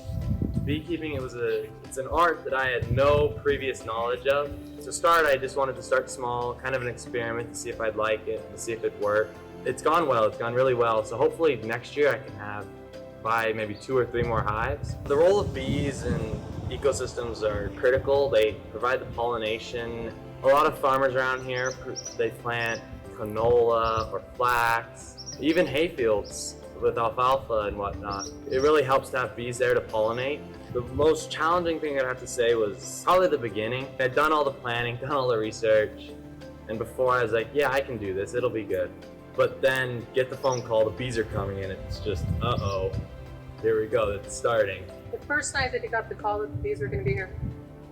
beekeeping, it's an art that I had no previous knowledge of. To start, I just wanted to start small, kind of an experiment to see if I'd like it, to see if it'd work. It's gone well, it's gone really well, so hopefully next year I can buy maybe 2 or 3 more hives. The role of bees in ecosystems are critical. They provide the pollination. A lot of farmers around here, they plant canola or flax, even hayfields with alfalfa and whatnot. It really helps to have bees there to pollinate. The most challenging thing I'd have to say was probably the beginning. I'd done all the planning, done all the research, and before I was like, yeah, I can do this, it'll be good. But then get the phone call, the bees are coming in, it's just, uh-oh, here we go, it's starting. The first night that he got the call that the bees were gonna be here,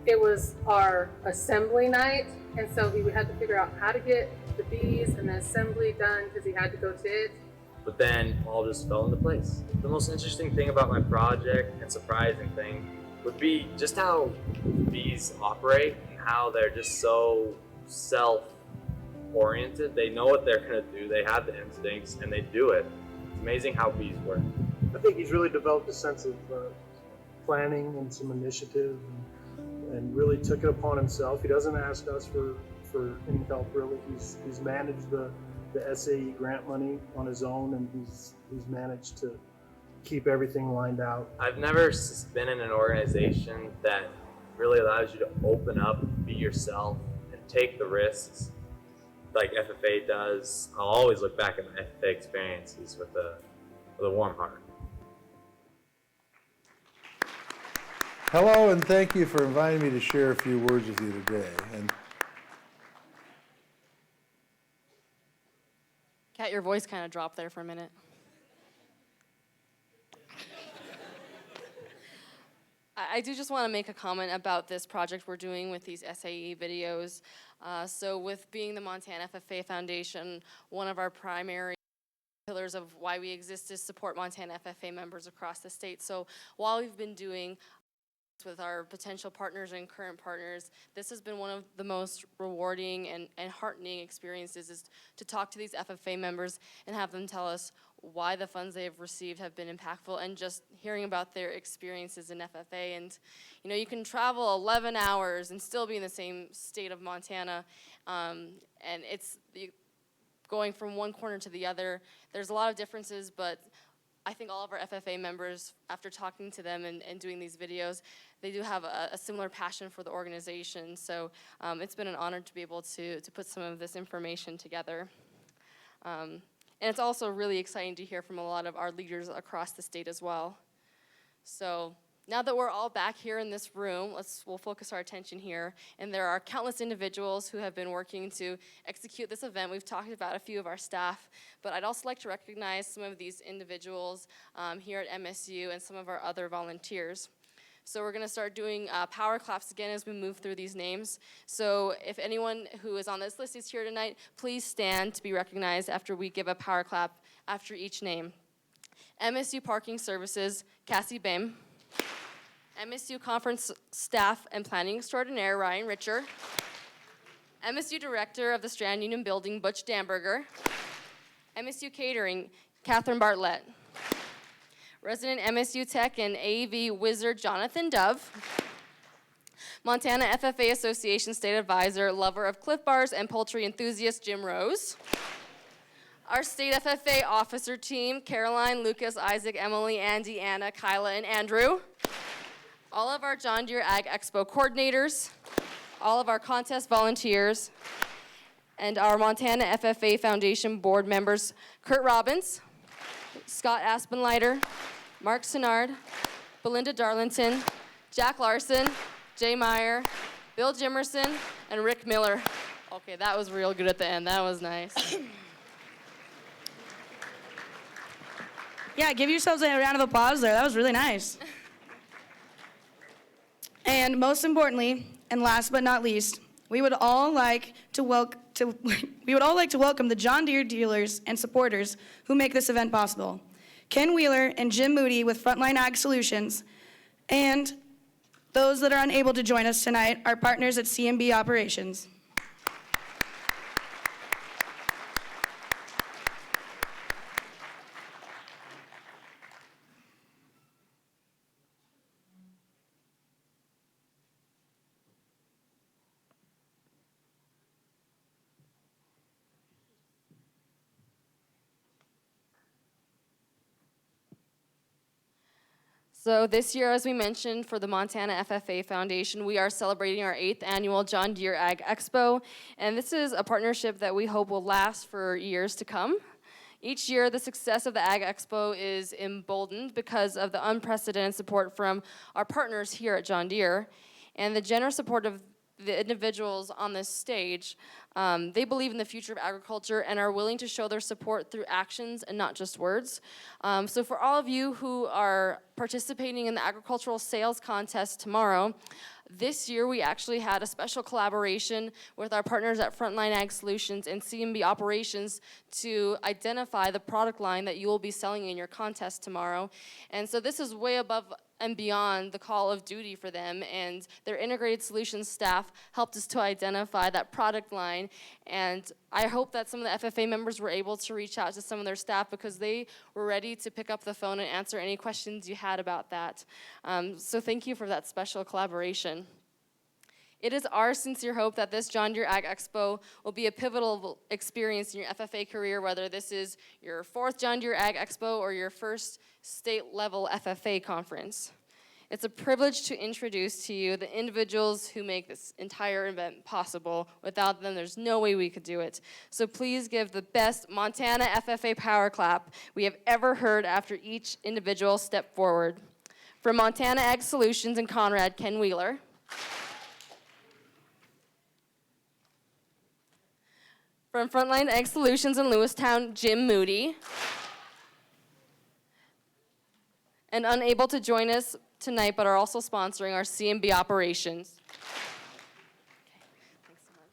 it was our assembly night, and so he had to figure out how to get the bees and the assembly done because he had to go to it. But then all just fell into place. The most interesting thing about my project and surprising thing would be just how bees operate and how they're just so self-oriented. They know what they're going to do. They have the instincts, and they do it. It's amazing how bees work. I think he's really developed a sense of planning and some initiative, and really took it upon himself. He doesn't ask us for any help, really. He's managed the SAE grant money on his own, and he's managed to keep everything lined out. I've never been in an organization that really allows you to open up, be yourself, and take the risks like FFA does. I'll always look back at my FFA experiences with a warm heart. Hello, and thank you for inviting me to share a few words with you today. And Kat, your voice kind of dropped there for a minute. I do just want to make a comment about this project we're doing with these SAE videos. So with being the Montana FFA Foundation, one of our primary pillars of why we exist is support Montana FFA members across the state. So while we've been doing with our potential partners and current partners, this has been one of the most rewarding and heartening experiences, is to talk to these FFA members and have them tell us why the funds they have received have been impactful, and just hearing about their experiences in FFA. And you know, you can travel 11 hours and still be in the same state of Montana, and it's going from one corner to the other. There's a lot of differences, but I think all of our FFA members, after talking to them and doing these videos, they do have a similar passion for the organization. So it's been an honor to be able to put some of this information together. And it's also really exciting to hear from a lot of our leaders across the state as well. So now that we're all back here in this room, we'll focus our attention here. And there are countless individuals who have been working to execute this event. We've talked about a few of our staff, but I'd also like to recognize some of these individuals here at MSU and some of our other volunteers. So we're gonna start doing power claps again as we move through these names. So if anyone who is on this list is here tonight, please stand to be recognized after we give a power clap after each name. MSU Parking Services, Cassie Bame. MSU Conference Staff and Planning Extraordinaire, Ryan Richer. MSU Director of the Strand Union Building, Butch Damberger. MSU Catering, Catherine Bartlett. Resident MSU Tech and AV Wizard, Jonathan Dove. Montana FFA Association State Advisor, lover of Cliff Bars and poultry enthusiast, Jim Rose. Our State FFA Officer Team, Caroline, Lucas, Isaac, Emily, Andy, Anna, Kyla, and Andrew. All of our John Deere Ag Expo coordinators, all of our contest volunteers, and our Montana FFA Foundation board members, Kurt Robbins, Scott Aspenleiter, Mark Sinard, Belinda Darlington, Jack Larson, Jay Meyer, Bill Jimerson, and Rick Miller. Okay, that was real good at the end. That was nice. Yeah, give yourselves a round of applause there. That was really nice. And most importantly, and last but not least, we would all like to welcome the John Deere dealers and supporters who make this event possible. Ken Wheeler and Jim Moody with Frontline Ag Solutions, and those that are unable to join us tonight, our partners at CMB Operations. So this year, as we mentioned, for the Montana FFA Foundation, we are celebrating our 8th annual John Deere Ag Expo, and this is a partnership that we hope will last for years to come. Each year, the success of the Ag Expo is emboldened because of the unprecedented support from our partners here at John Deere, and the generous support of the individuals on this stage They believe in the future of agriculture and are willing to show their support through actions and not just words. So for all of you who are participating in the agricultural sales contest tomorrow, this year we actually had a special collaboration with our partners at Frontline Ag Solutions and CMB Operations to identify the product line that you will be selling in your contest tomorrow. And so this is way above and beyond the call of duty for them, and their integrated solutions staff helped us to identify that product line. And I hope that some of the FFA members were able to reach out to some of their staff because they were ready to pick up the phone and answer any questions you had about that. So thank you for that special collaboration. It is our sincere hope that this John Deere Ag Expo will be a pivotal experience in your FFA career, whether this is your 4th John Deere Ag Expo or your first state-level FFA conference. It's a privilege to introduce to you the individuals who make this entire event possible. Without them, there's no way we could do it. So please give the best Montana FFA power clap we have ever heard after each individual step forward. From Montana Ag Solutions in Conrad, Ken Wheeler. From Frontline Ag Solutions in Lewistown, Jim Moody. And unable to join us tonight, but are also sponsoring our CMB operations. Okay, thanks so much.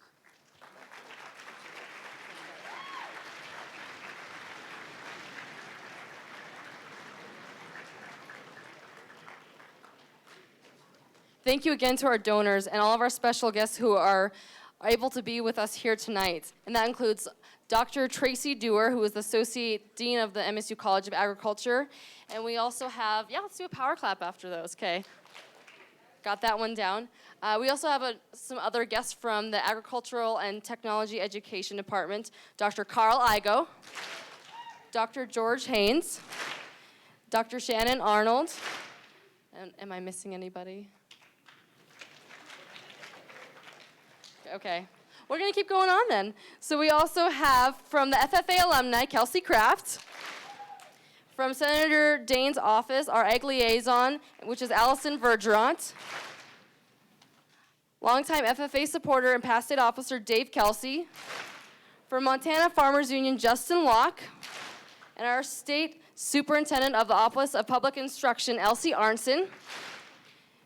Thank you again to our donors and all of our special guests who are able to be with us here tonight. And that includes Dr. Tracy Dewar, who is the Associate Dean of the MSU College of Agriculture. And we also have, let's do a power clap after those, okay. Got that one down. We also have some other guests from the Agricultural and Technology Education Department, Dr. Carl Igo, Dr. George Haynes, Dr. Shannon Arnold, and am I missing anybody? Okay, we're gonna keep going on then. So we also have from the FFA alumni, Kelsey Kraft. From Senator Dane's office, our Ag Liaison, which is Allison Vergerant. Longtime FFA supporter and past state officer, Dave Kelsey. From Montana Farmers Union, Justin Locke. And our state superintendent of the Office of Public Instruction, Elsie Arnson.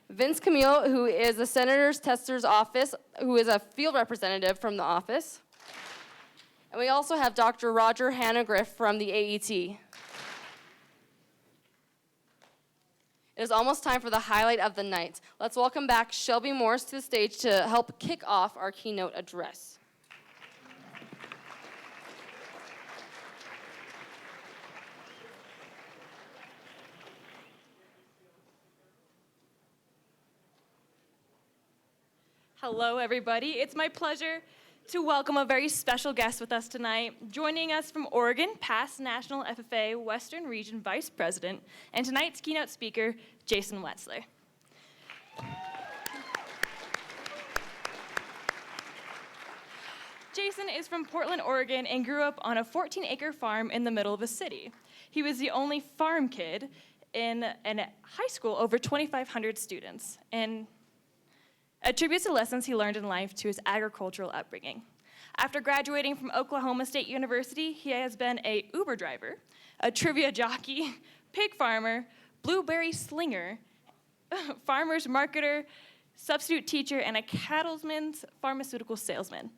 Vince Camille, who is the Senator's Tester's office, who is a field representative from the office. And we also have Dr. Roger Hannegriff from the AET. It is almost time for the highlight of the night. Let's welcome back Shelby Morris to the stage to help kick off our keynote address. Hello, everybody. It's my pleasure to welcome a very special guest with us tonight. Joining us from Oregon, past National FFA Western Region Vice President, and tonight's keynote speaker, Jason Wetzler. Jason is from Portland, Oregon, and grew up on a 14-acre farm in the middle of a city. He was the only farm kid in a high school over 2,500 students, and attributes the lessons he learned in life to his agricultural upbringing. After graduating from Oklahoma State University, he has been an Uber driver, a trivia jockey, pig farmer, blueberry slinger, farmer's marketer, substitute teacher, and a cattleman's pharmaceutical salesman.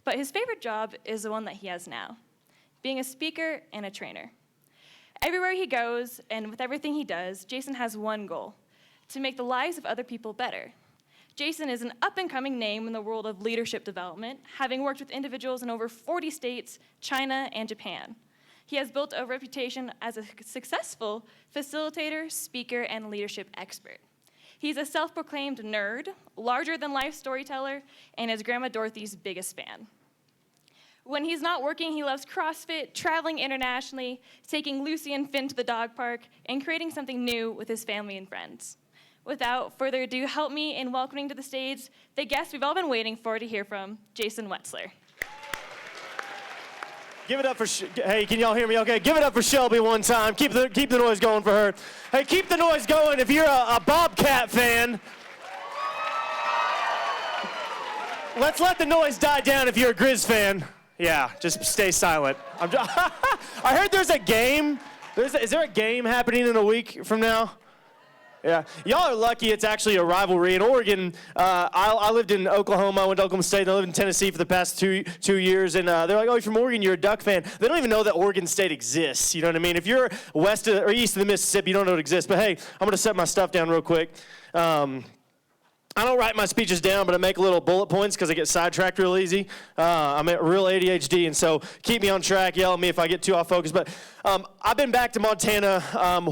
But his favorite job is the one that he has now, being a speaker and a trainer. Everywhere he goes, and with everything he does, Jason has one goal: to make the lives of other people better. Jason is an up-and-coming name in the world of leadership development, having worked with individuals in over 40 states, China, and Japan. He has built a reputation as a successful facilitator, speaker, and leadership expert. He's a self-proclaimed nerd, larger-than-life storyteller, and is Grandma Dorothy's biggest fan. When he's not working, he loves CrossFit, traveling internationally, taking Lucy and Finn to the dog park, and creating something new with his family and friends. Without further ado, help me in welcoming to the stage the guest we've all been waiting for to hear from, Jason Wetzler. Give it up for, hey, can y'all hear me okay? Give it up for Shelby one time. Keep the noise going for her. Hey, keep the noise going if you're a Bobcat fan. let's let the noise die down if you're a Grizz fan. Yeah, just stay silent. I heard there's a game. Is there a game happening in a week from now? Yeah, y'all are lucky it's actually a rivalry. In Oregon, I lived in Oklahoma, I went to Oklahoma State, and I lived in Tennessee for the past two years, and they're like, oh, you're from Oregon, you're a Duck fan. They don't even know that Oregon State exists, you know what I mean? If you're west of, or east of the Mississippi, you don't know it exists. But hey, I'm gonna set my stuff down real quick. I don't write my speeches down, but I make little bullet points because I get sidetracked real easy. I'm at real ADHD, and so keep me on track, yell at me if I get too off focus. But I've been back to Montana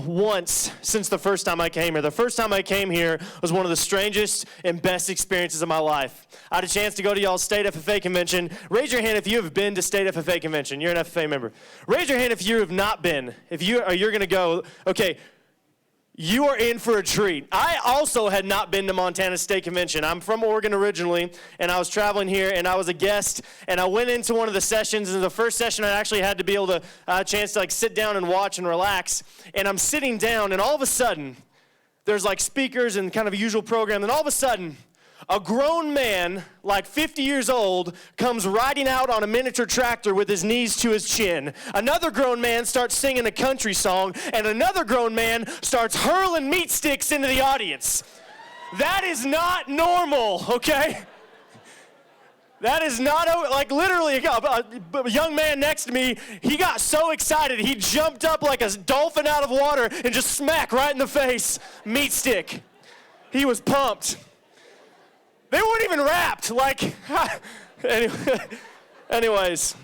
once since the first time I came here. The first time I came here was one of the strangest and best experiences of my life. I had a chance to go to y'all's state FFA convention. Raise your hand if you have been to state FFA convention. You're an FFA member. Raise your hand if you have not been. If you're going to go, okay. You are in for a treat. I also had not been to Montana State Convention. I'm from Oregon originally, and I was traveling here, and I was a guest, and I went into one of the sessions, and the first session I actually had to be able to, a chance to like sit down and watch and relax, and I'm sitting down, and all of a sudden, there's like speakers and kind of a usual program, and all of a sudden, a grown man, like 50 years old, comes riding out on a miniature tractor with his knees to his chin. Another grown man starts singing a country song, and another grown man starts hurling meat sticks into the audience. That is not normal, okay? That is not, like literally, a young man next to me, he got so excited, he jumped up like a dolphin out of water and just smack right in the face, meat stick. He was pumped. They weren't even wrapped, like, anyways.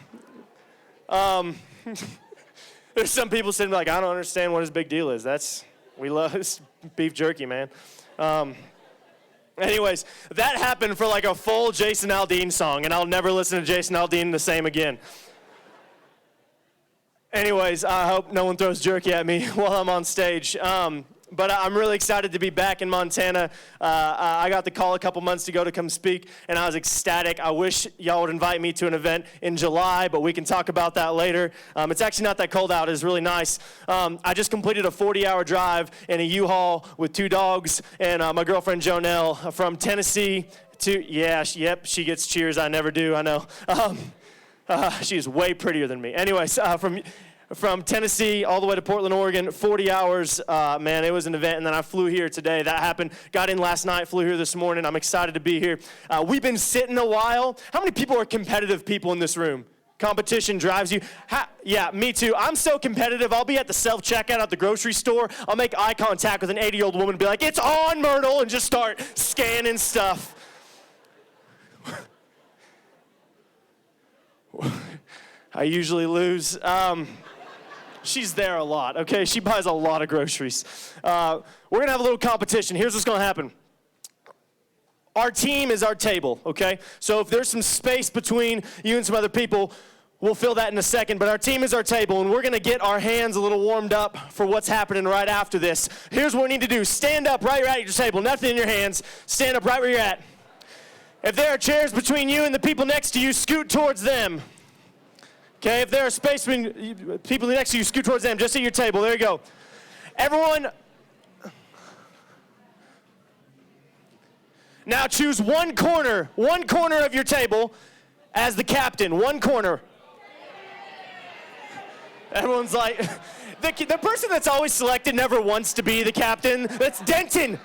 There's some people sitting like, I don't understand what his big deal is. We love beef jerky, man. Anyways, that happened for like a full Jason Aldean song, and I'll never listen to Jason Aldean the same again. Anyways, I hope no one throws jerky at me while I'm on stage. But I'm really excited to be back in Montana. I got the call a couple months ago to come speak, and I was ecstatic. I wish y'all would invite me to an event in July, but we can talk about that later. It's actually not that cold out. It's really nice. I just completed a 40-hour drive in a U-Haul with 2 dogs and my girlfriend, Jonelle, from Tennessee to, yep, she gets cheers. I never do, I know. She's way prettier than me. Anyways, from Tennessee all the way to Portland, Oregon, 40 hours. Man, it was an event, and then I flew here today. That happened. Got in last night, flew here this morning. I'm excited to be here. We've been sitting a while. How many people are competitive people in this room? Competition drives you. Yeah, me too. I'm so competitive. I'll be at the self-checkout at the grocery store. I'll make eye contact with an 80-year-old woman and be like, it's on, Myrtle, and just start scanning stuff. I usually lose. She's there a lot, okay? She buys a lot of groceries. We're gonna have a little competition. Here's what's gonna happen. Our team is our table, okay? So if there's some space between you and some other people, we'll fill that in a second, but our team is our table, and we're gonna get our hands a little warmed up for what's happening right after this. Here's what we need to do. Stand up right where you're at your table, nothing in your hands. Stand up right where you're at. If there are chairs between you and the people next to you, scoot towards them. Okay, if there are space between people next to you, scoot towards them, just at your table. There you go. Everyone, now choose one corner of your table as the captain, one corner. Everyone's like, the person that's always selected never wants to be the captain. That's Denton.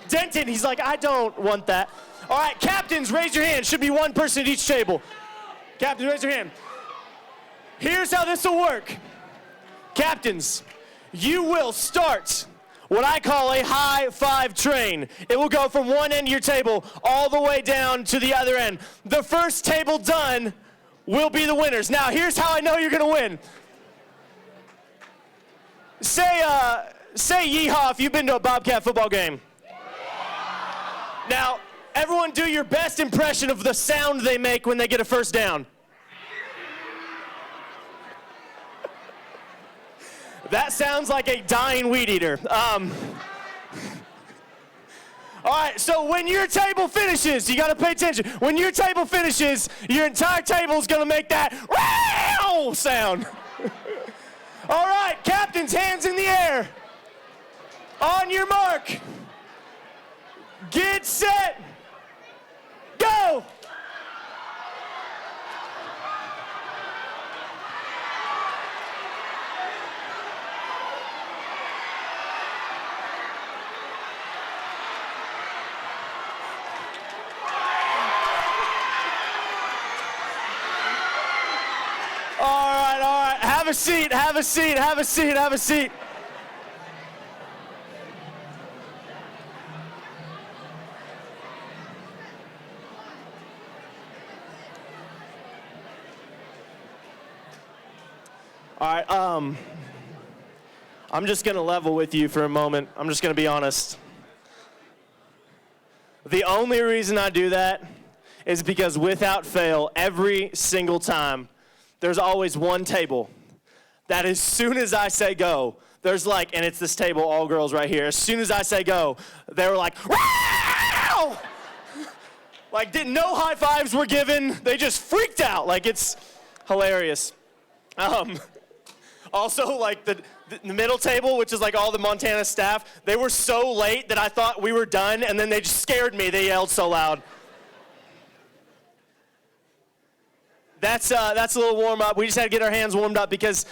He's like, I don't want that. All right, captains, raise your hand. Should be one person at each table. Captains, raise your hand. Here's how this will work. Captains, you will start what I call a high five train. It will go from one end of your table all the way down to the other end. The first table done will be the winners. Now, here's how I know you're gonna win. Say yeehaw if you've been to a Bobcat football game. Now, everyone do your best impression of the sound they make when they get a first down. That sounds like a dying weed eater. All right, so when your table finishes, you gotta pay attention. When your table finishes, your entire table is gonna make that "Row" sound. All right, captains, hands in the air. On your mark. Get set. Go. Have a seat, have a seat, have a seat, have a seat. All right, I'm just gonna level with you for a moment. I'm just gonna be honest. The only reason I do that is because without fail, every single time, there's always one table that as soon as I say go, there's like, and it's this table, all girls right here, as soon as I say go, they were like, wow! Like, no high fives were given, they just freaked out. Like, it's hilarious. Also, like the middle table, which is like all the Montana staff, they were so late that I thought we were done, and then they just scared me. They yelled so loud. That's a little warm up. We just had to get our hands warmed up because,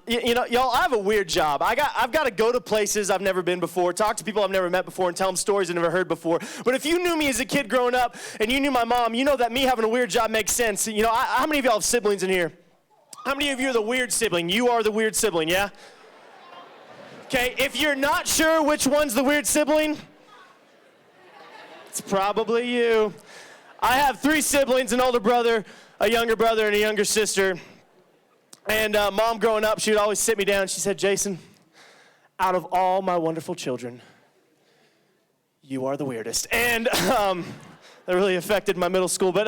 you know, y'all, I have a weird job. I've got to go to places I've never been before, talk to people I've never met before, and tell them stories I've never heard before. But if you knew me as a kid growing up, and you knew my mom, you know that me having a weird job makes sense. You know, how many of y'all have siblings in here? How many of you are the weird sibling? You are the weird sibling, yeah? Okay, if you're not sure which one's the weird sibling, it's probably you. I have 3 siblings, an older brother, a younger brother, and a younger sister. And Mom, growing up, she would always sit me down. She said, Jason, out of all my wonderful children, you are the weirdest. And that really affected my middle school. But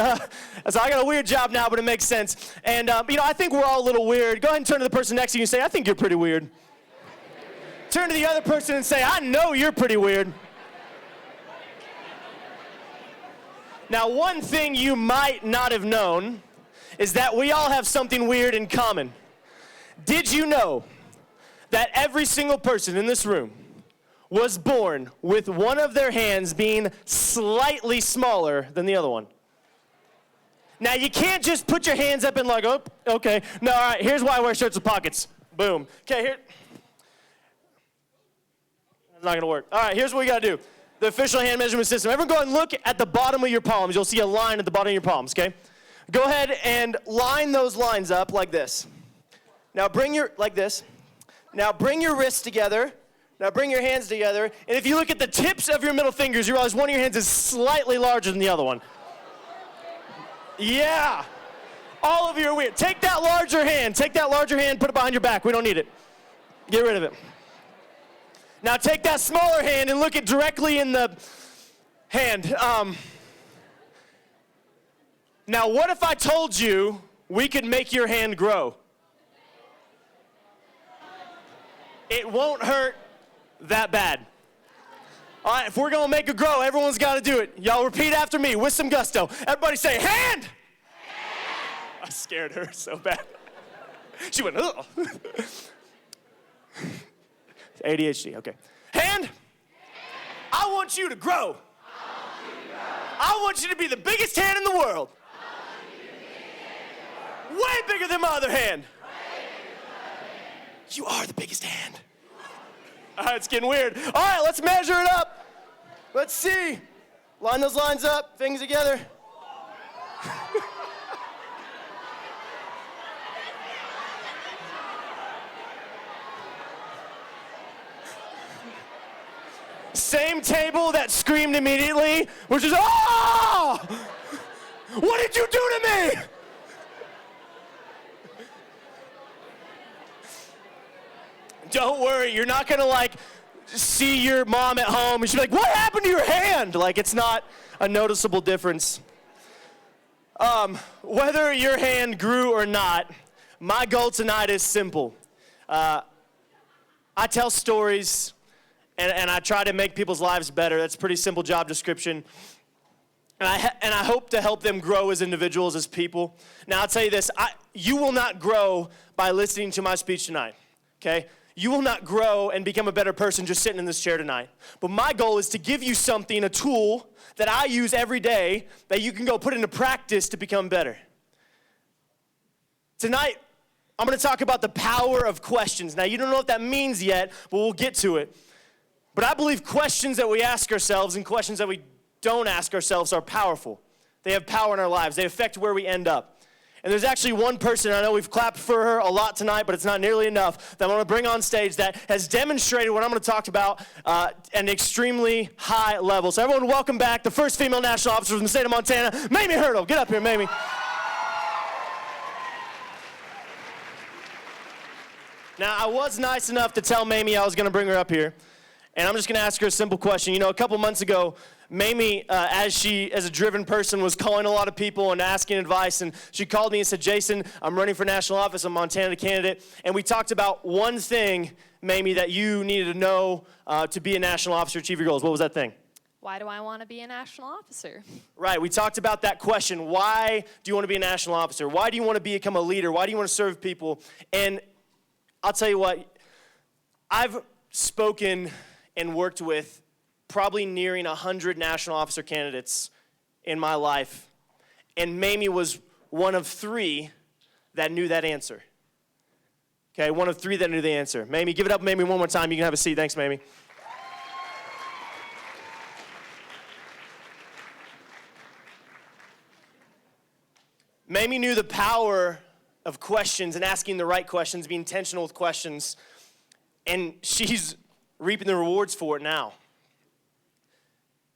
so I got a weird job now, but it makes sense. And, you know, I think we're all a little weird. Go ahead and turn to the person next to you and say, I think you're pretty weird. Turn to the other person and say, I know you're pretty weird. Now, one thing you might not have known is that we all have something weird in common. Did you know that every single person in this room was born with one of their hands being slightly smaller than the other one? Now, you can't just put your hands up and like, oh, okay. No, all right, here's why I wear shirts with pockets. Boom. Okay, here. It's not gonna work. All right, here's what we gotta do. The official hand measurement system. Everyone go ahead and look at the bottom of your palms. You'll see a line at the bottom of your palms, okay? Go ahead and line those lines up like this. Now bring your, like this. Now bring your wrists together. Now bring your hands together. And if you look at the tips of your middle fingers, you realize one of your hands is slightly larger than the other one. Yeah. All of you are weird. Take that larger hand, put it behind your back. We don't need it. Get rid of it. Now take that smaller hand and look it directly in the hand. Now what if I told you we could make your hand grow? It won't hurt that bad. All right, if we're gonna make it grow, everyone's gotta do it. Y'all repeat after me with some gusto. Everybody say, hand! I scared her so bad. She went, ugh. ADHD, okay. Hand. I want you to grow. I want you to be the biggest hand in the world. Way bigger than my other hand. You are the biggest hand. All right, it's getting weird. All right, let's measure it up. Let's see. Line those lines up, fingers together. Same table that screamed immediately, which is, oh! What did you do to me? Don't worry, you're not gonna like see your mom at home and she'll be like, what happened to your hand? Like, it's not a noticeable difference. Whether your hand grew or not, my goal tonight is simple. I tell stories and I try to make people's lives better. That's a pretty simple job description. And I hope to help them grow as individuals, as people. Now, I'll tell you this, you will not grow by listening to my speech tonight, okay? You will not grow and become a better person just sitting in this chair tonight. But my goal is to give you something, a tool that I use every day that you can go put into practice to become better. Tonight, I'm gonna talk about the power of questions. Now, you don't know what that means yet, but we'll get to it. But I believe questions that we ask ourselves and questions that we don't ask ourselves are powerful. They have power in our lives. They affect where we end up. And there's actually one person, I know we've clapped for her a lot tonight, but it's not nearly enough, that I want to bring on stage that has demonstrated what I'm going to talk about at an extremely high level. So everyone welcome back the first female national officer from the state of Montana, Mamie Hurdle. Get up here, Mamie. Now, I was nice enough to tell Mamie I was going to bring her up here, and I'm just going to ask her a simple question. You know, a couple months ago, Mamie, as a driven person, was calling a lot of people and asking advice, and she called me and said, Jason, I'm running for national office. I'm a Montana candidate, and we talked about one thing, Mamie, that you needed to know to be a national officer, achieve your goals. What was that thing? Why do I want to be a national officer? Right, we talked about that question. Why do you want to be a national officer? Why do you want to become a leader? Why do you want to serve people? And I'll tell you what, I've spoken and worked with probably nearing 100 national officer candidates in my life, and Mamie was one of 3 that knew that answer. Okay, one of 3 that knew the answer. Mamie, give it up, Mamie, one more time. You can have a seat. Thanks, Mamie. Mamie knew the power of questions and asking the right questions, being intentional with questions, and she's reaping the rewards for it now.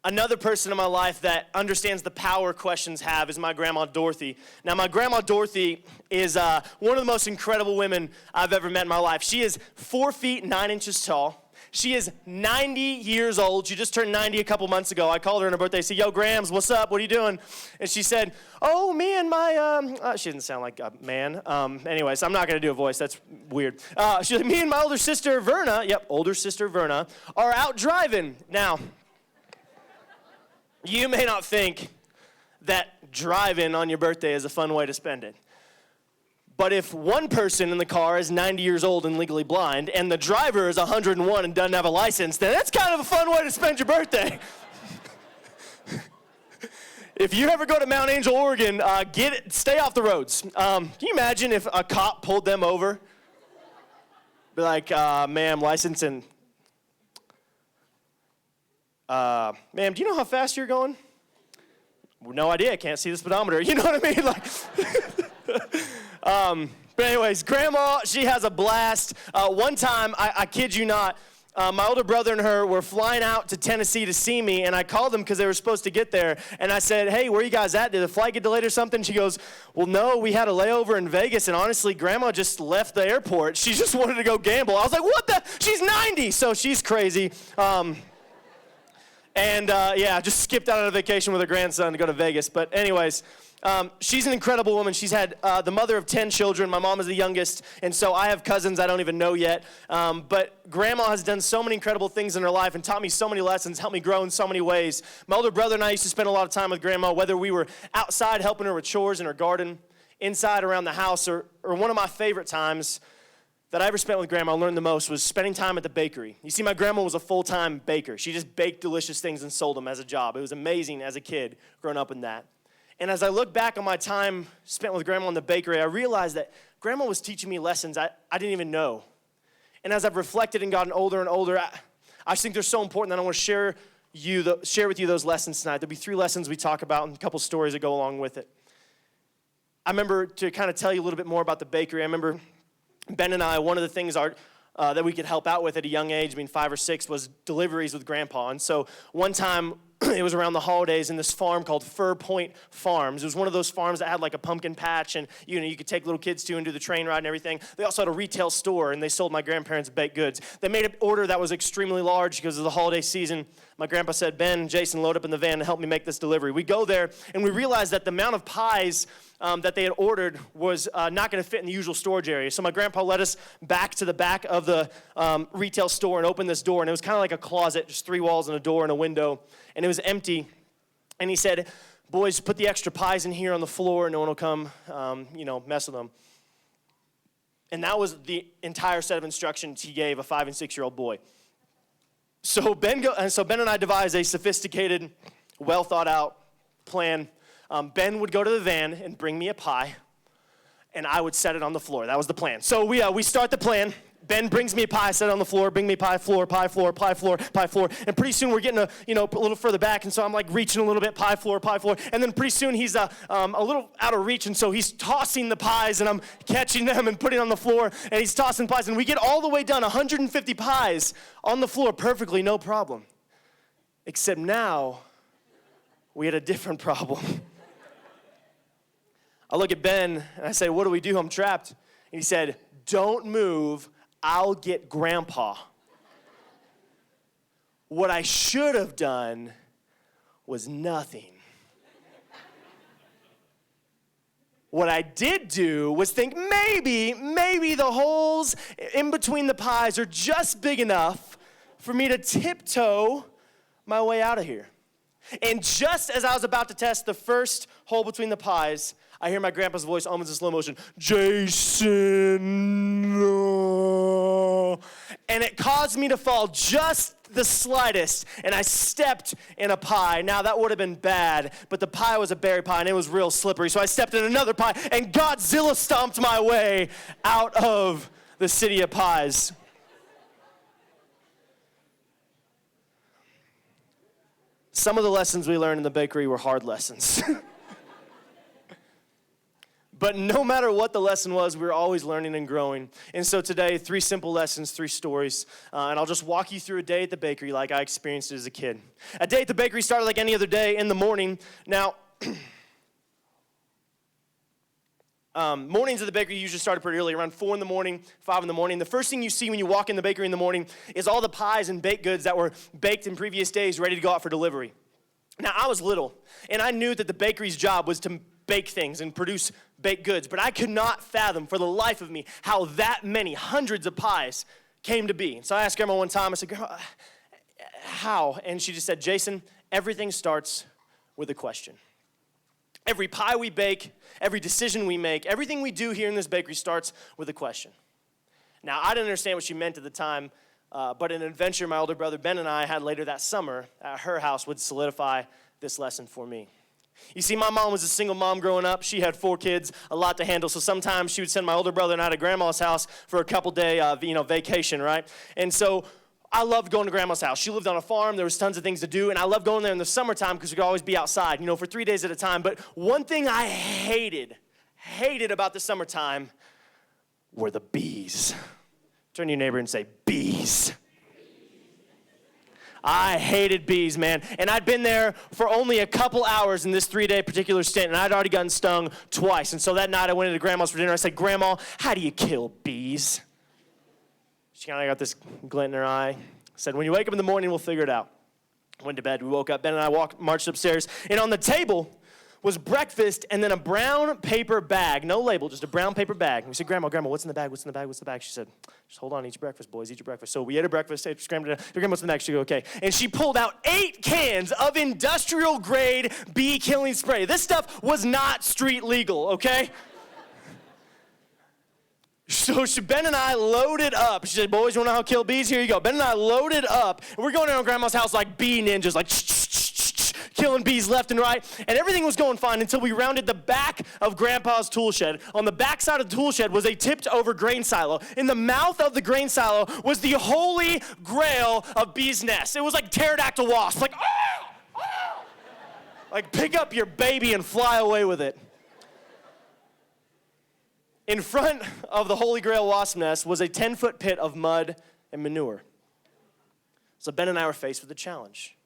Another person in my life that understands the power questions have is my grandma Dorothy. Now, my grandma Dorothy is one of the most incredible women I've ever met in my life. She is 4 feet 9 inches tall. She is 90 years old. She just turned 90 a couple months ago. I called her on her birthday. I said, yo, Grams, what's up? What are you doing? And she said, oh, me and my, she doesn't sound like a man. Anyways, I'm not going to do a voice. That's weird. She said, me and my older sister, Verna, older sister Verna, are out driving. Now, you may not think that driving on your birthday is a fun way to spend it. But if one person in the car is 90 years old and legally blind, and the driver is 101 and doesn't have a license, then that's kind of a fun way to spend your birthday. If you ever go to Mount Angel, Oregon, stay off the roads. Can you imagine if a cop pulled them over? Be like, ma'am, license and... ma'am, do you know how fast you're going? Well, no idea, I can't see the speedometer. You know what I mean? Like... But anyways, Grandma, she has a blast. One time, I kid you not, my older brother and her were flying out to Tennessee to see me, and I called them because they were supposed to get there. And I said, hey, where you guys at? Did the flight get delayed or something? She goes, well, no, we had a layover in Vegas, and honestly, Grandma just left the airport. She just wanted to go gamble. I was like, what the? She's 90, so she's crazy. Just skipped out on a vacation with her grandson to go to Vegas. But anyways, she's an incredible woman. She's had the mother of 10 children. My mom is the youngest, and so I have cousins I don't even know yet. But Grandma has done so many incredible things in her life and taught me so many lessons, helped me grow in so many ways. My older brother and I used to spend a lot of time with Grandma, whether we were outside helping her with chores in her garden, inside around the house, or one of my favorite times that I ever spent with Grandma, learned the most, was spending time at the bakery. You see, my grandma was a full-time baker. She just baked delicious things and sold them as a job. It was amazing as a kid growing up in that. And as I look back on my time spent with Grandma in the bakery, I realized that Grandma was teaching me lessons I didn't even know. And as I've reflected and gotten older and older, I just think they're so important that I want to share with you those lessons tonight. There'll be 3 lessons we talk about and a couple stories that go along with it. I remember, to kind of tell you a little bit more about the bakery, I remember Ben and I, one of the things that we could help out with at a young age, being 5 or 6, was deliveries with Grandpa. And so one time, it was around the holidays in this farm called Fur Point Farms. It was one of those farms that had like a pumpkin patch, and you could take little kids to and do the train ride and everything. They also had a retail store, and they sold my grandparents baked goods. They made an order that was extremely large because of the holiday season. My grandpa said, Ben and Jason, load up in the van and help me make this delivery. We go there, and we realized that the amount of pies that they had ordered was not going to fit in the usual storage area. So my grandpa led us back to the back of the retail store and opened this door, and it was kind of like a closet, just 3 walls and a door and a window, and it was empty. And he said, boys, put the extra pies in here on the floor, and no one will come, mess with them. And that was the entire set of instructions he gave a 5 and 6-year-old boy. So Ben and I devised a sophisticated, well thought out plan. Ben would go to the van and bring me a pie, and I would set it on the floor. That was the plan. So we start the plan. Ben brings me a pie, I set it on the floor, bring me pie, floor, pie, floor, pie, floor, pie, floor. And pretty soon we're getting a little further back, and so I'm like reaching a little bit, pie, floor, pie, floor. And then pretty soon he's a little out of reach, and so he's tossing the pies, and I'm catching them and putting on the floor, and he's tossing pies. And we get all the way done, 150 pies on the floor perfectly, no problem. Except now, we had a different problem. I look at Ben, and I say, what do we do? I'm trapped. And he said, don't move. I'll get Grandpa. What I should have done was nothing. What I did do was think maybe the holes in between the pies are just big enough for me to tiptoe my way out of here. And just as I was about to test the first hole between the pies, I hear my grandpa's voice almost in slow motion, Jason, no. And it caused me to fall just the slightest, and I stepped in a pie. Now, that would have been bad, but the pie was a berry pie, and it was real slippery, so I stepped in another pie, and Godzilla stomped my way out of the city of pies. Some of the lessons we learned in the bakery were hard lessons. But no matter what the lesson was, we were always learning and growing. And so today, 3 simple lessons, 3 stories. And I'll just walk you through a day at the bakery like I experienced it as a kid. A day at the bakery started like any other day in the morning. Now, mornings at the bakery usually started pretty early, around 4 in the morning, 5 in the morning. The first thing you see when you walk in the bakery in the morning is all the pies and baked goods that were baked in previous days ready to go out for delivery. Now, I was little, and I knew that the bakery's job was to bake things and produce baked goods, but I could not fathom for the life of me how that many hundreds of pies came to be. So I asked Grandma one time, I said, Grandma, how? And she just said, Jason, everything starts with a question. Every pie we bake, every decision we make, everything we do here in this bakery starts with a question. Now, I didn't understand what she meant at the time, but an adventure my older brother Ben and I had later that summer at her house would solidify this lesson for me. You see, my mom was a single mom growing up. She had 4 kids, a lot to handle. So sometimes she would send my older brother and I to Grandma's house for a couple day, vacation, right? And so I loved going to Grandma's house. She lived on a farm. There was tons of things to do. And I loved going there in the summertime because we could always be outside, for 3 days at a time. But one thing I hated about the summertime were the bees. Turn to your neighbor and say, bees. I hated bees, man. And I'd been there for only a couple hours in this 3-day particular stint, and I'd already gotten stung twice. And so that night I went into Grandma's for dinner. I said, Grandma, how do you kill bees? She kind of got this glint in her eye. I said, when you wake up in the morning, we'll figure it out. Went to bed. We woke up. Ben and I marched upstairs. And on the table was breakfast and then a brown paper bag. No label, just a brown paper bag. And we said, Grandma, what's in the bag? What's in the bag? What's in the bag? She said, just hold on, eat your breakfast, boys, eat your breakfast. So we ate our breakfast, scrambled it. Grandma, what's in the bag? She go, okay. And she pulled out 8 cans of industrial grade bee killing spray. This stuff was not street legal, okay? So Ben and I loaded up. She said, boys, you want to know how to kill bees? Here you go. Ben and I loaded up. And we're going around Grandma's house like bee ninjas, like killing bees left and right. And everything was going fine until we rounded the back of Grandpa's tool shed. On the back side of the tool shed was a tipped over grain silo. In the mouth of the grain silo was the holy grail of bees' nests. It was like pterodactyl wasps. Like, like pick up your baby and fly away with it. In front of the Holy Grail wasp nest was a 10-foot pit of mud and manure. So Ben and I were faced with a challenge.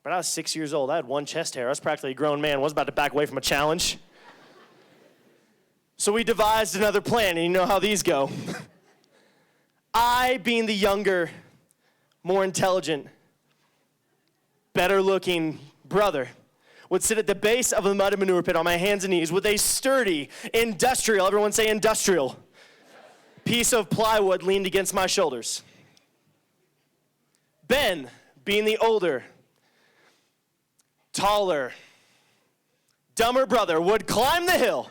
But I was 6 years old. I had 1 chest hair. I was practically a grown man. I was about to back away from a challenge. So we devised another plan, and you know how these go. I, being the younger, more intelligent, better-looking brother, would sit at the base of the mud and manure pit on my hands and knees with a sturdy, industrial, everyone say industrial, piece of plywood leaned against my shoulders. Ben, being the older, taller, dumber brother, would climb the hill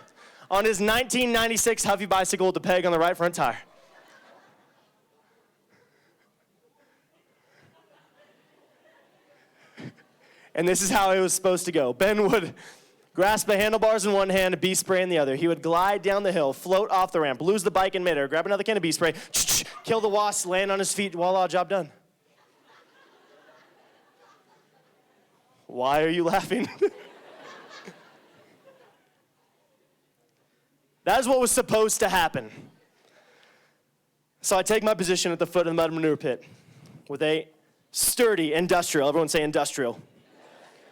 on his 1996 Huffy bicycle with the peg on the right front tire. And this is how it was supposed to go. Ben would grasp the handlebars in one hand, a bee spray in the other. He would glide down the hill, float off the ramp, lose the bike in midair, grab another can of bee spray, kill the wasp, land on his feet, voila, job done. Why are you laughing? That is what was supposed to happen. So I take my position at the foot of the mud manure pit with a sturdy industrial, everyone say industrial,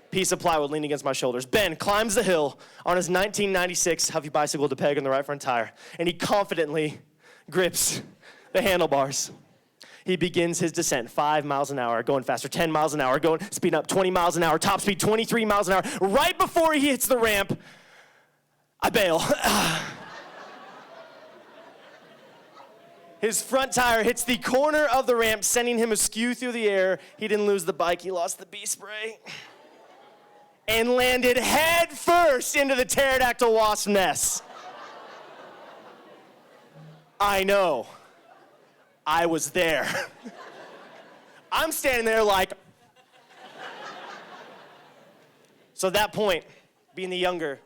piece of plywood leaning against my shoulders. Ben climbs the hill on his 1996 Huffy bicycle with a peg on the right front tire, and he confidently grips the handlebars. He begins his descent, 5 miles an hour, going faster, 10 miles an hour, going speed up 20 miles an hour, top speed 23 miles an hour. Right before he hits the ramp, I bail. His front tire hits the corner of the ramp, sending him askew through the air. He didn't lose the bike, he lost the bee spray. And landed head first into the pterodactyl wasp nest. I know. I was there. I'm standing there like. So at that point, being the younger,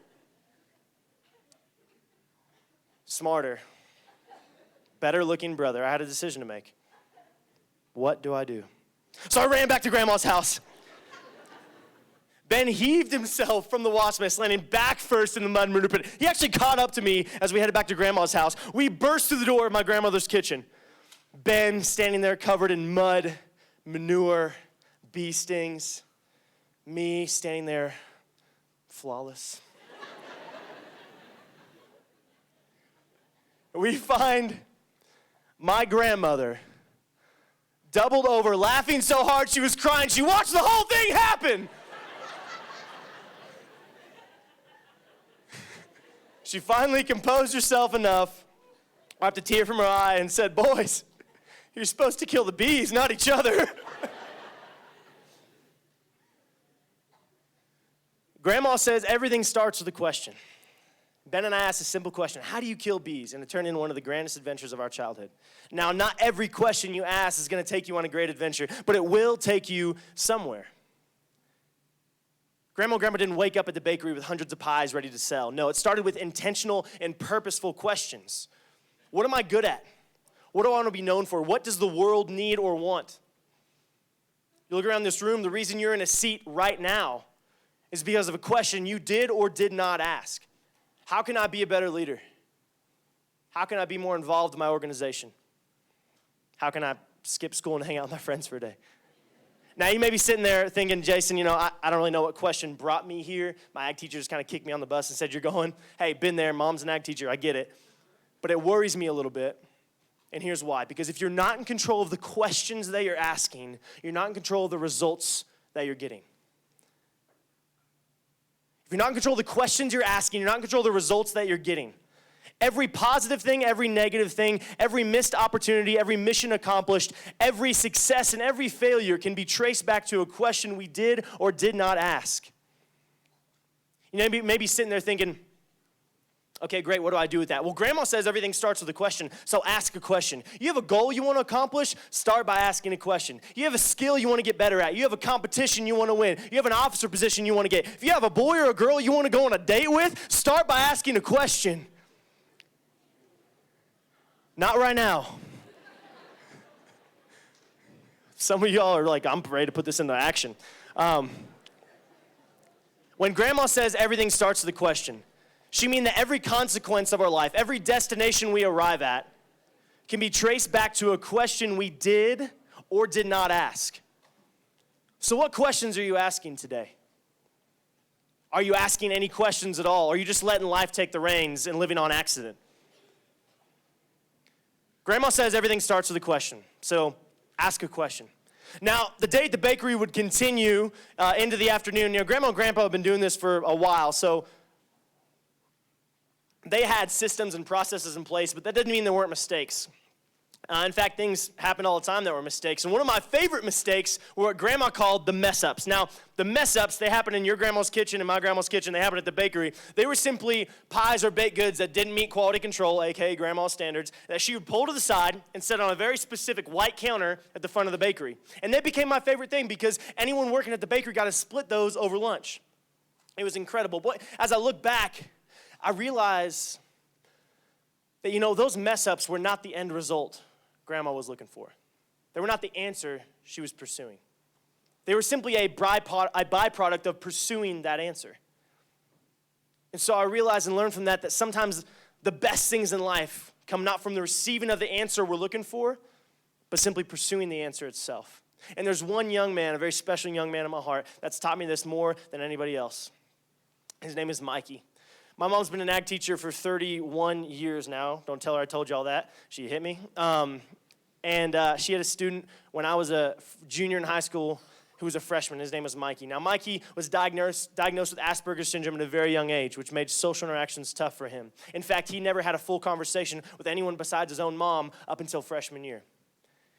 smarter, better looking brother, I had a decision to make. What do I do? So I ran back to Grandma's house. Ben heaved himself from the wasp nest, landing back first in the mud manure pit. He actually caught up to me as we headed back to Grandma's house. We burst through the door of my grandmother's kitchen. Ben standing there covered in mud, manure, bee stings. Me standing there flawless. We find my grandmother doubled over, laughing so hard she was crying. She watched the whole thing happen. She finally composed herself enough, wiped a tear from her eye, and said, "Boys, you're supposed to kill the bees, not each other." Grandma says everything starts with a question. Ben and I asked a simple question: how do you kill bees? And it turned into one of the grandest adventures of our childhood. Now, not every question you ask is going to take you on a great adventure, but it will take you somewhere. Grandma and Grandpa didn't wake up at the bakery with hundreds of pies ready to sell. No, it started with intentional and purposeful questions. What am I good at? What do I want to be known for? What does the world need or want? You look around this room, the reason you're in a seat right now is because of a question you did or did not ask. How can I be a better leader? How can I be more involved in my organization? How can I skip school and hang out with my friends for a day? Now, you may be sitting there thinking, Jason, I don't really know what question brought me here. My ag teacher just kind of kicked me on the bus and said, "You're going." Hey, been there. Mom's an ag teacher. I get it. But it worries me a little bit. And here's why. Because if you're not in control of the questions that you're asking, you're not in control of the results that you're getting. If you're not in control of the questions you're asking, you're not in control of the results that you're getting. Every positive thing, every negative thing, every missed opportunity, every mission accomplished, every success and every failure can be traced back to a question we did or did not ask. You know, maybe sitting there thinking, okay, great, what do I do with that? Well, Grandma says everything starts with a question, so ask a question. You have a goal you want to accomplish? Start by asking a question. You have a skill you want to get better at. You have a competition you want to win. You have an officer position you want to get. If you have a boy or a girl you want to go on a date with, start by asking a question. Not right now. Some of y'all are like, I'm ready to put this into action. When Grandma says everything starts with a question, she means that every consequence of our life, every destination we arrive at, can be traced back to a question we did or did not ask. So what questions are you asking today? Are you asking any questions at all? Or are you just letting life take the reins and living on accident? Grandma says everything starts with a question, so ask a question. Now, the day at the bakery would continue into the afternoon. Grandma and Grandpa have been doing this for a while, so they had systems and processes in place, but that didn't mean there weren't mistakes. In fact, things happened all the time that were mistakes. And one of my favorite mistakes were what Grandma called the mess-ups. Now, the mess-ups, they happened in your grandma's kitchen and my grandma's kitchen. They happened at the bakery. They were simply pies or baked goods that didn't meet quality control, aka grandma's standards, that she would pull to the side and set on a very specific white counter at the front of the bakery. And they became my favorite thing because anyone working at the bakery got to split those over lunch. It was incredible. But as I look back, I realize that, those mess ups were not the end result Grandma was looking for. They were not the answer she was pursuing. They were simply a byproduct of pursuing that answer. And so I realized and learned from that sometimes the best things in life come not from the receiving of the answer we're looking for, but simply pursuing the answer itself. And there's one young man, a very special young man in my heart, that's taught me this more than anybody else. His name is Mikey. My mom's been an ag teacher for 31 years now. Don't tell her I told you all that. She hit me. And she had a student when I was a junior in high school who was a freshman. His name was Mikey. Now, Mikey was diagnosed with Asperger's syndrome at a very young age, which made social interactions tough for him. In fact, he never had a full conversation with anyone besides his own mom up until freshman year.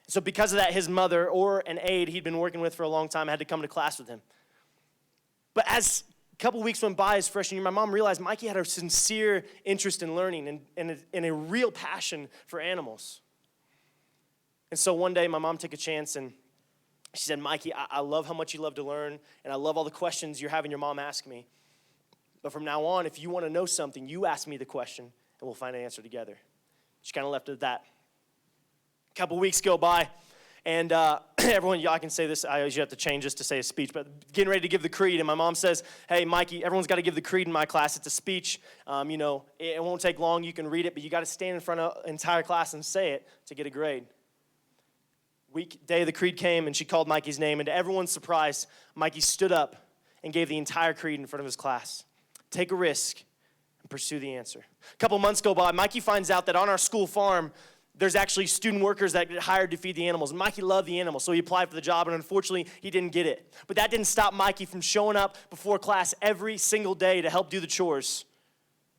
So because of that, his mother, or an aide he'd been working with for a long time, had to come to class with him. But as a couple weeks went by his freshman year, my mom realized Mikey had a sincere interest in learning and a real passion for animals. And so one day, my mom took a chance and she said, Mikey, I love how much you love to learn, and I love all the questions you're having your mom ask me. But from now on, if you want to know something, you ask me the question, and we'll find an answer together. She kind of left it at that. A couple weeks go by, and everyone, y'all can say this. I usually have to change this to say a speech, but getting ready to give the creed, and my mom says, hey, Mikey, everyone's got to give the creed in my class. It's a speech. It won't take long. You can read it, but you got to stand in front of the entire class and say it to get a grade. Day the creed came, and she called Mikey's name, and to everyone's surprise, Mikey stood up and gave the entire creed in front of his class. Take a risk and pursue the answer. A couple months go by. Mikey finds out that on our school farm, there's actually student workers that get hired to feed the animals. And Mikey loved the animals, so he applied for the job, and unfortunately, he didn't get it. But that didn't stop Mikey from showing up before class every single day to help do the chores,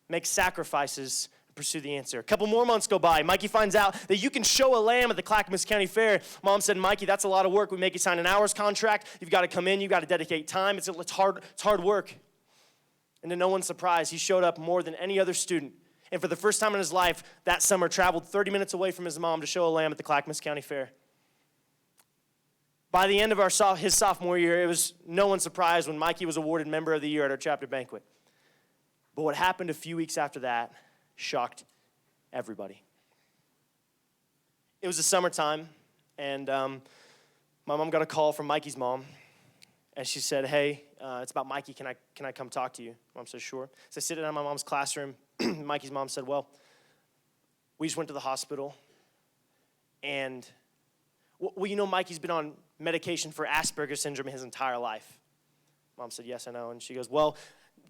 make sacrifices, pursue the answer. A couple more months go by. Mikey finds out that you can show a lamb at the Clackamas County Fair. Mom said, Mikey, that's a lot of work. We make you sign an hours contract. You've got to come in. You've got to dedicate time. It's hard work. And to no one's surprise, he showed up more than any other student. And for the first time in his life, that summer, traveled 30 minutes away from his mom to show a lamb at the Clackamas County Fair. By the end of his sophomore year, it was no one's surprise when Mikey was awarded Member of the Year at our chapter banquet. But what happened a few weeks after that shocked everybody. It was the summertime, and my mom got a call from Mikey's mom, and she said, hey, it's about Mikey. Can I come talk to you? Mom said, sure. So I sit down in my mom's classroom. Mikey's mom said, well, we just went to the hospital, and, Mikey's been on medication for Asperger's syndrome his entire life. Mom said, yes, I know. And she goes, well,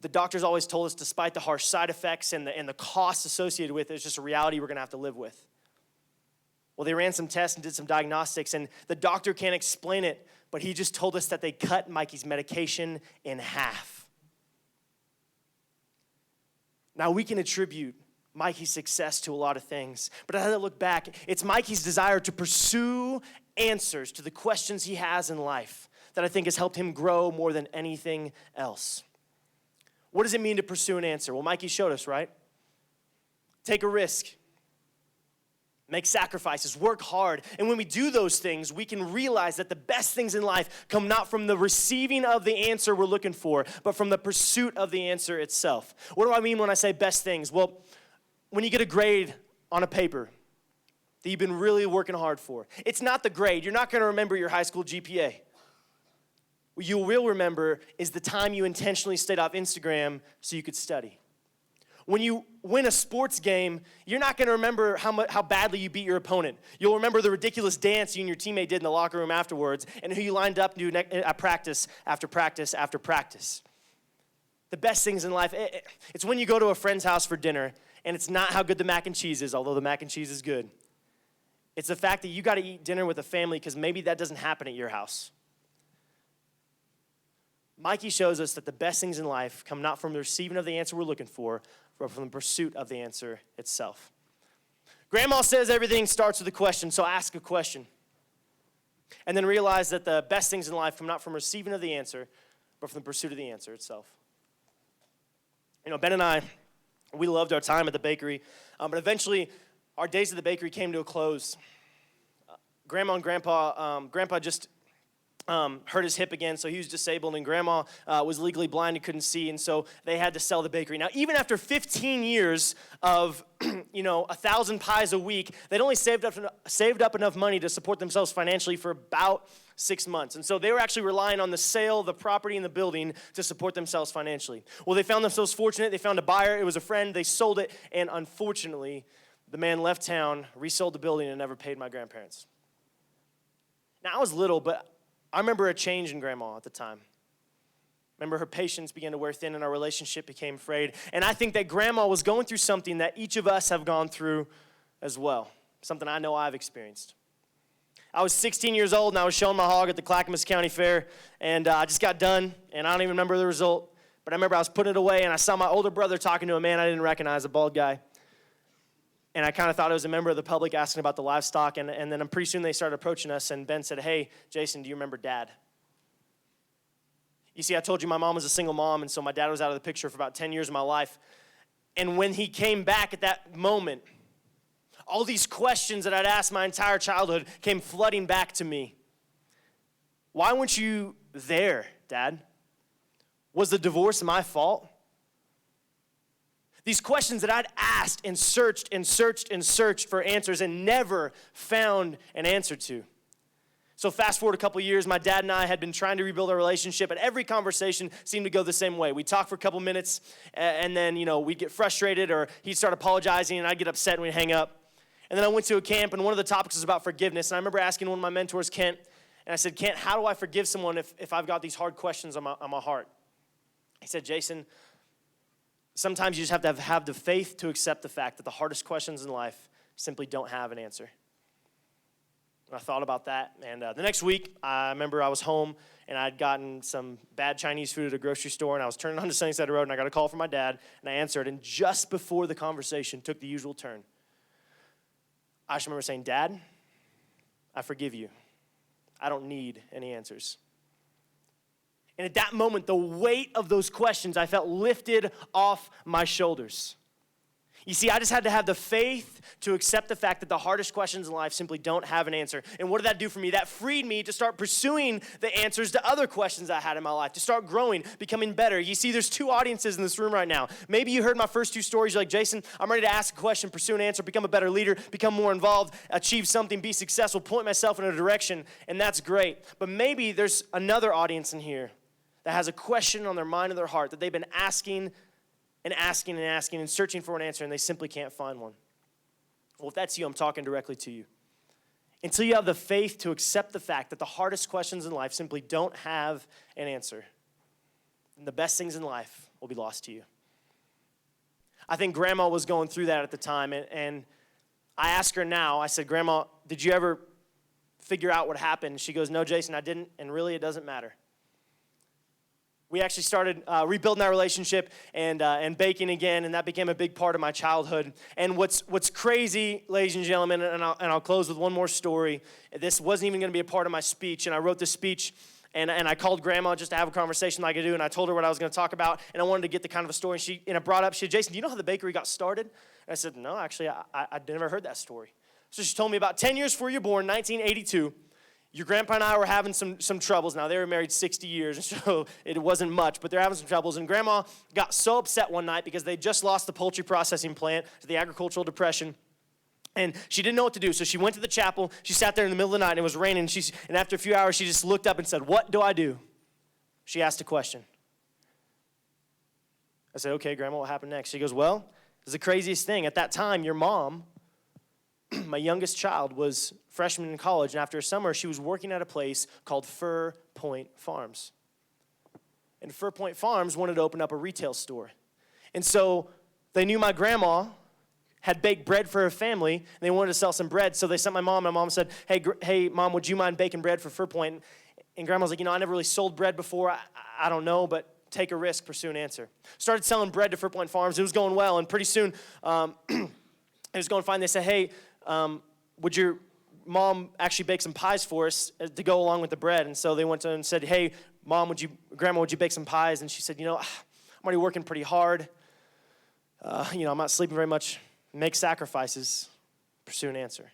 the doctors always told us, despite the harsh side effects and the costs associated with it, it's just a reality we're going to have to live with. Well, they ran some tests and did some diagnostics, and the doctor can't explain it, but he just told us that they cut Mikey's medication in half. Now, we can attribute Mikey's success to a lot of things, but as I look back, it's Mikey's desire to pursue answers to the questions he has in life that I think has helped him grow more than anything else. What does it mean to pursue an answer? Well, Mikey showed us, right? Take a risk. Make sacrifices. Work hard. And when we do those things, we can realize that the best things in life come not from the receiving of the answer we're looking for, but from the pursuit of the answer itself. What do I mean when I say best things? Well, when you get a grade on a paper that you've been really working hard for, it's not the grade. You're not going to remember your high school GPA. What you will remember is the time you intentionally stayed off Instagram so you could study. When you win a sports game, you're not going to remember how badly you beat your opponent. You'll remember the ridiculous dance you and your teammate did in the locker room afterwards and who you lined up to do at practice after practice after practice. The best things in life, it's when you go to a friend's house for dinner and it's not how good the mac and cheese is, although the mac and cheese is good. It's the fact that you got to eat dinner with a family because maybe that doesn't happen at your house. Mikey shows us that the best things in life come not from the receiving of the answer we're looking for, but from the pursuit of the answer itself. Grandma says everything starts with a question, so ask a question. And then realize that the best things in life come not from receiving of the answer, but from the pursuit of the answer itself. Ben and I, we loved our time at the bakery, but eventually our days at the bakery came to a close. Grandma and Grandpa just hurt his hip again, so he was disabled, and Grandma was legally blind and couldn't see, and so they had to sell the bakery. Now, even after 15 years of 1,000 pies a week, they'd only saved up enough money to support themselves financially for about 6 months. And so they were actually relying on the sale of the property and the building to support themselves financially. Well, they found themselves fortunate. They found a buyer. It was a friend. They sold it, and unfortunately, the man left town, resold the building, and never paid my grandparents. Now, I was little, but I remember a change in Grandma at the time. Remember, her patience began to wear thin and our relationship became frayed. And I think that Grandma was going through something that each of us have gone through as well, something I know I've experienced. I was 16 years old and I was showing my hog at the Clackamas County Fair, and I just got done, and I don't even remember the result, but I remember I was putting it away and I saw my older brother talking to a man I didn't recognize, a bald guy. And I kind of thought it was a member of the public asking about the livestock, and then pretty soon they started approaching us, and Ben said, "Hey, Jason, do you remember Dad?" You see, I told you my mom was a single mom, and so my dad was out of the picture for about 10 years of my life. And when he came back at that moment, all these questions that I'd asked my entire childhood came flooding back to me. Why weren't you there, Dad? Was the divorce my fault? These questions that I'd asked and searched and searched and searched for answers and never found an answer to. So fast forward a couple years, my dad and I had been trying to rebuild our relationship, and every conversation seemed to go the same way. We'd talk for a couple minutes, and then, we'd get frustrated, or he'd start apologizing, and I'd get upset, and we'd hang up. And then I went to a camp, and one of the topics was about forgiveness, and I remember asking one of my mentors, Kent, and I said, "Kent, how do I forgive someone if I've got these hard questions on my heart?" He said, "Jason, sometimes you just have to have the faith to accept the fact that the hardest questions in life simply don't have an answer." And I thought about that, and the next week, I remember I was home, and I'd gotten some bad Chinese food at a grocery store, and I was turning onto Sunnyside Road, and I got a call from my dad, and I answered, and just before the conversation took the usual turn, I just remember saying, "Dad, I forgive you. I don't need any answers." And at that moment, the weight of those questions I felt lifted off my shoulders. You see, I just had to have the faith to accept the fact that the hardest questions in life simply don't have an answer. And what did that do for me? That freed me to start pursuing the answers to other questions I had in my life, to start growing, becoming better. You see, there's two audiences in this room right now. Maybe you heard my first two stories. You're like, "Jason, I'm ready to ask a question, pursue an answer, become a better leader, become more involved, achieve something, be successful, point myself in a direction," and that's great. But maybe there's another audience in here that has a question on their mind and their heart that they've been asking and asking and asking and searching for an answer, and they simply can't find one. Well, if that's you, I'm talking directly to you. Until you have the faith to accept the fact that the hardest questions in life simply don't have an answer, then the best things in life will be lost to you. I think Grandma was going through that at the time, and I asked her now, I said, "Grandma, did you ever figure out what happened?" She goes, "No, Jason, I didn't, and really it doesn't matter." We actually started rebuilding our relationship and baking again, and that became a big part of my childhood. And what's crazy, ladies and gentlemen, and I'll close with one more story. This wasn't even going to be a part of my speech, and I wrote this speech, and I called Grandma just to have a conversation like I do, and I told her what I was going to talk about, and I wanted to get the kind of a story. And I brought up, she said, "Jason, do you know how the bakery got started?" And I said, "No, actually, I'd never heard that story." So she told me about 10 years before you were born, 1982, your grandpa and I were having some troubles. Now, they were married 60 years, so it wasn't much, but they're having some troubles. And Grandma got so upset one night because they just lost the poultry processing plant to the agricultural depression. And she didn't know what to do, so she went to the chapel. She sat there in the middle of the night, and it was raining. And after a few hours, she just looked up and said, "What do I do?" She asked a question. I said, "Okay, Grandma, what happened next?" She goes, "Well, it's the craziest thing. At that time, your mom, my youngest child, was freshman in college, and after a summer, she was working at a place called Fur Point Farms. And Fur Point Farms wanted to open up a retail store. And so they knew my grandma had baked bread for her family, and they wanted to sell some bread, so they sent my mom. My mom said, hey, Mom, would you mind baking bread for Fur Point?" And Grandma was like, "I never really sold bread before. I don't know, but take a risk, pursue an answer." Started selling bread to Fur Point Farms. It was going well, and pretty soon it was going fine. They said, "Hey, would your mom actually bake some pies for us to go along with the bread?" And so they went to her and said, "Hey, Grandma, would you bake some pies?" And she said, "I'm already working pretty hard. I'm not sleeping very much. Make sacrifices, pursue an answer."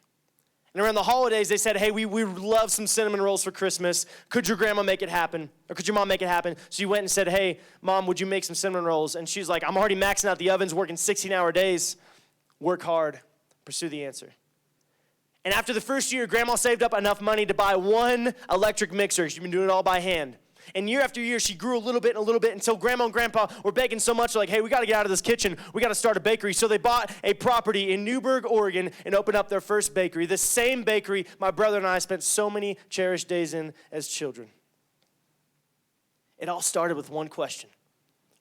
And And around the holidays, they said, hey, we love some cinnamon rolls for Christmas. Could your grandma make it happen? Or could your mom make it happen? So you went and said, hey, Mom, would you make some cinnamon rolls? And she's like, I'm already maxing out the ovens, working 16-hour days. Work hard, pursue the answer. And after the first year, Grandma saved up enough money to buy one electric mixer. She'd been doing it all by hand. And year after year, she grew a little bit until Grandma and Grandpa were begging so much, like, hey, we got to get out of this kitchen. We got to start a bakery. So they bought a property in Newburgh, Oregon, and opened up their first bakery. The same bakery my brother and I spent so many cherished days in as children. It all started with one question.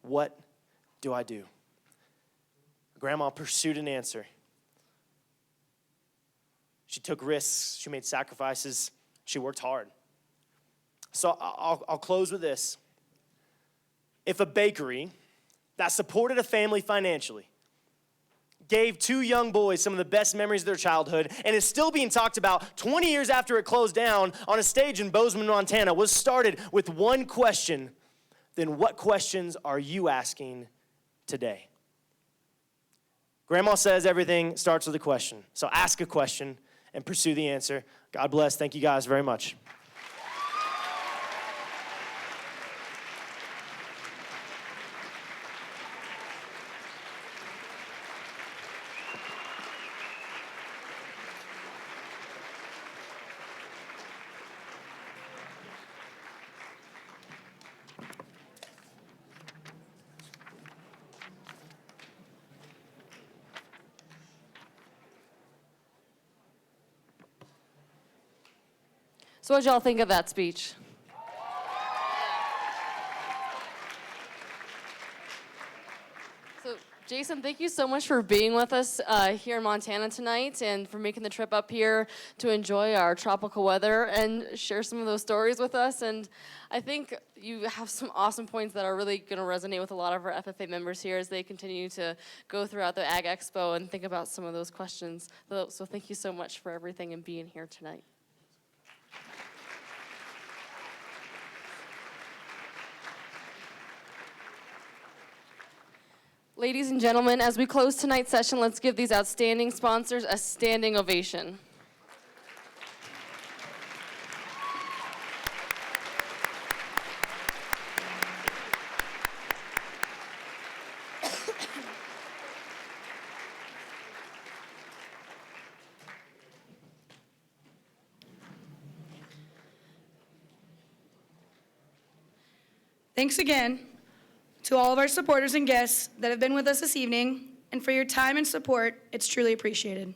What do I do? Grandma pursued an answer. She took risks. She made sacrifices. She worked hard. So I'll close with this. If a bakery that supported a family financially, gave two young boys some of the best memories of their childhood, and is still being talked about 20 years after it closed down on a stage in Bozeman, Montana, was started with one question, then what questions are you asking today? Grandma says everything starts with a question. So ask a question and pursue the answer. God bless. Thank you guys very much. So what'd y'all think of that speech? So Jason, thank you so much for being with us here in Montana tonight and for making the trip up here to enjoy our tropical weather and share some of those stories with us. And I think you have some awesome points that are really going to resonate with a lot of our FFA members here as they continue to go throughout the Ag Expo and think about some of those questions. So thank you so much for everything and being here tonight. Ladies and gentlemen, as we close tonight's session, let's give these outstanding sponsors a standing ovation. Thanks again to all of our supporters and guests that have been with us this evening, and for your time and support. It's truly appreciated.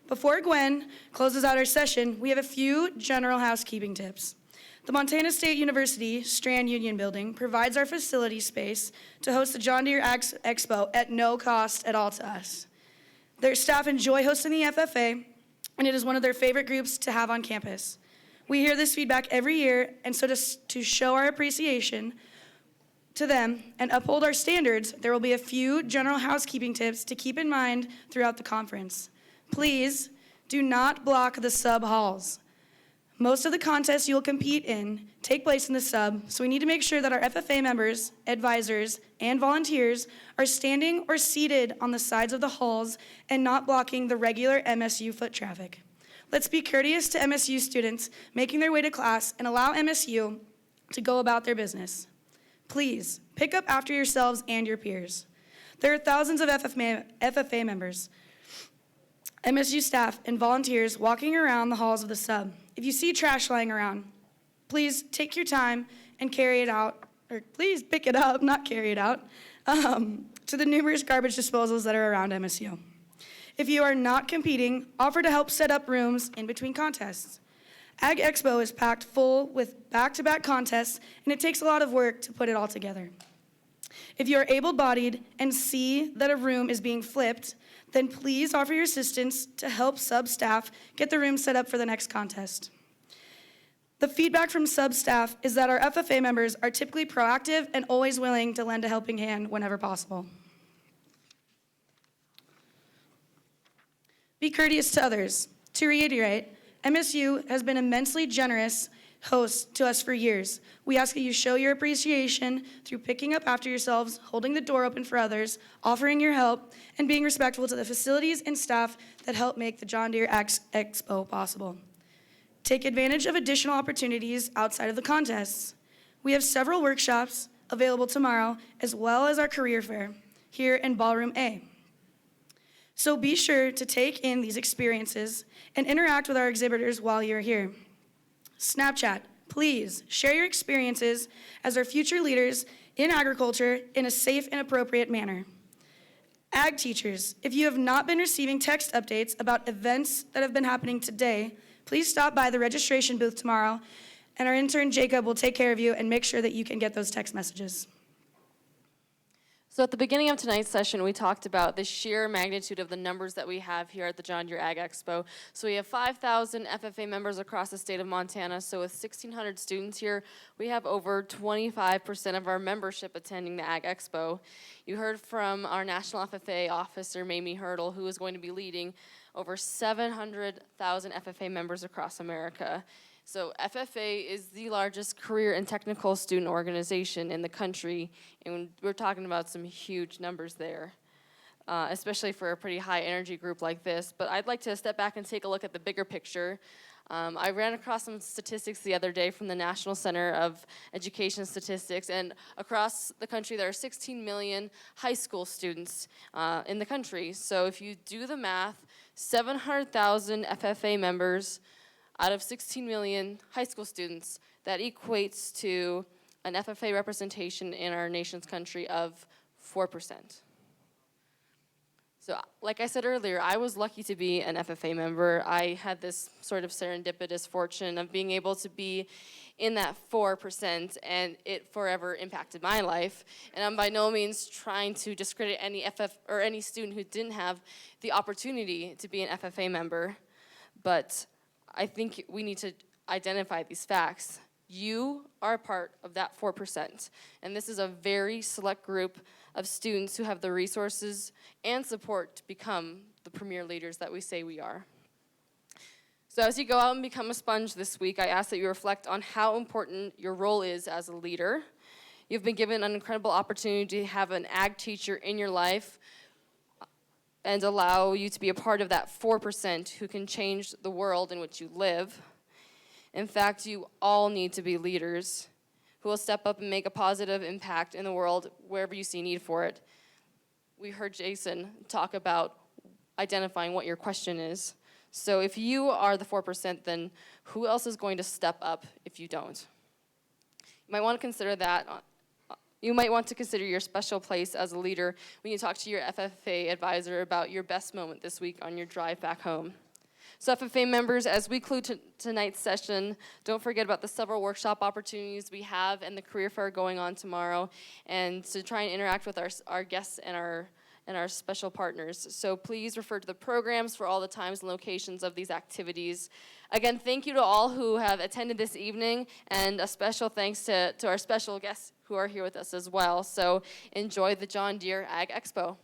Before Gwen closes out our session, we have a few general housekeeping tips. The Montana State University Strand Union Building provides our facility space to host the John Deere Expo at no cost at all to us. Their staff enjoy hosting the FFA, and it is one of their favorite groups to have on campus. We hear this feedback every year, and so to show our appreciation to them and uphold our standards, there will be a few general housekeeping tips to keep in mind throughout the conference. Please do not block the sub halls. Most of the contests you'll compete in take place in the sub, so we need to make sure that our FFA members, advisors, and volunteers are standing or seated on the sides of the halls and not blocking the regular MSU foot traffic. Let's be courteous to MSU students making their way to class and allow MSU to go about their business. Please, pick up after yourselves and your peers. There are thousands of FFA members, MSU staff, and volunteers walking around the halls of the sub. If you see trash lying around, please take your time and carry it out, or please pick it up, not carry it out, to the numerous garbage disposals that are around MSU. If you are not competing, offer to help set up rooms in between contests. Ag Expo is packed full with back-to-back contests, and it takes a lot of work to put it all together. If you are able-bodied and see that a room is being flipped, then please offer your assistance to help sub-staff get the room set up for the next contest. The feedback from sub-staff is that our FFA members are typically proactive and always willing to lend a helping hand whenever possible. Be courteous to others. To reiterate, MSU has been immensely generous host to us for years. We ask that you show your appreciation through picking up after yourselves, holding the door open for others, offering your help, and being respectful to the facilities and staff that help make the John Deere Expo possible. Take advantage of additional opportunities outside of the contests. We have several workshops available tomorrow, as well as our career fair here in Ballroom A. So be sure to take in these experiences and interact with our exhibitors while you're here. Snapchat, please share your experiences as our future leaders in agriculture in a safe and appropriate manner. Ag teachers, if you have not been receiving text updates about events that have been happening today, please stop by the registration booth tomorrow, and our intern Jacob will take care of you and make sure that you can get those text messages. So at the beginning of tonight's session, we talked about the sheer magnitude of the numbers that we have here at the John Deere Ag Expo. So we have 5,000 FFA members across the state of Montana. So with 1,600 students here, we have over 25% of our membership attending the Ag Expo. You heard from our National FFA officer, Mamie Hurdle, who is going to be leading over 700,000 FFA members across America. So FFA is the largest career and technical student organization in the country, and we're talking about some huge numbers there, especially for a pretty high energy group like this. But I'd like to step back and take a look at the bigger picture. I ran across some statistics the other day from the National Center of Education Statistics, and across the country there are 16 million high school students in the country. So if you do the math, 700,000 FFA members out of 16 million high school students, that equates to an FFA representation in our nation's country of 4%. So like I said earlier, I was lucky to be an FFA member. I had this sort of serendipitous fortune of being able to be in that 4%, and it forever impacted my life. And I'm by no means trying to discredit any or any student who didn't have the opportunity to be an FFA member, but I think we need to identify these facts. You are a part of that 4%, and this is a very select group of students who have the resources and support to become the premier leaders that we say we are. So as you go out and become a sponge this week, I ask that you reflect on how important your role is as a leader. You've been given an incredible opportunity to have an ag teacher in your life and allow you to be a part of that 4% who can change the world in which you live. In fact, you all need to be leaders who will step up and make a positive impact in the world wherever you see need for it. We heard Jason talk about identifying what your question is. So if you are the 4%, then who else is going to step up if you don't? You might want to consider that. You might want to consider your special place as a leader when you talk to your FFA advisor about your best moment this week on your drive back home. So FFA members, as we conclude tonight's session, don't forget about the several workshop opportunities we have and the career fair going on tomorrow, and to try and interact with our guests and our special partners. So please refer to the programs for all the times and locations of these activities. Again, thank you to all who have attended this evening, and a special thanks to our special guests who are here with us as well. So enjoy the John Deere Ag Expo.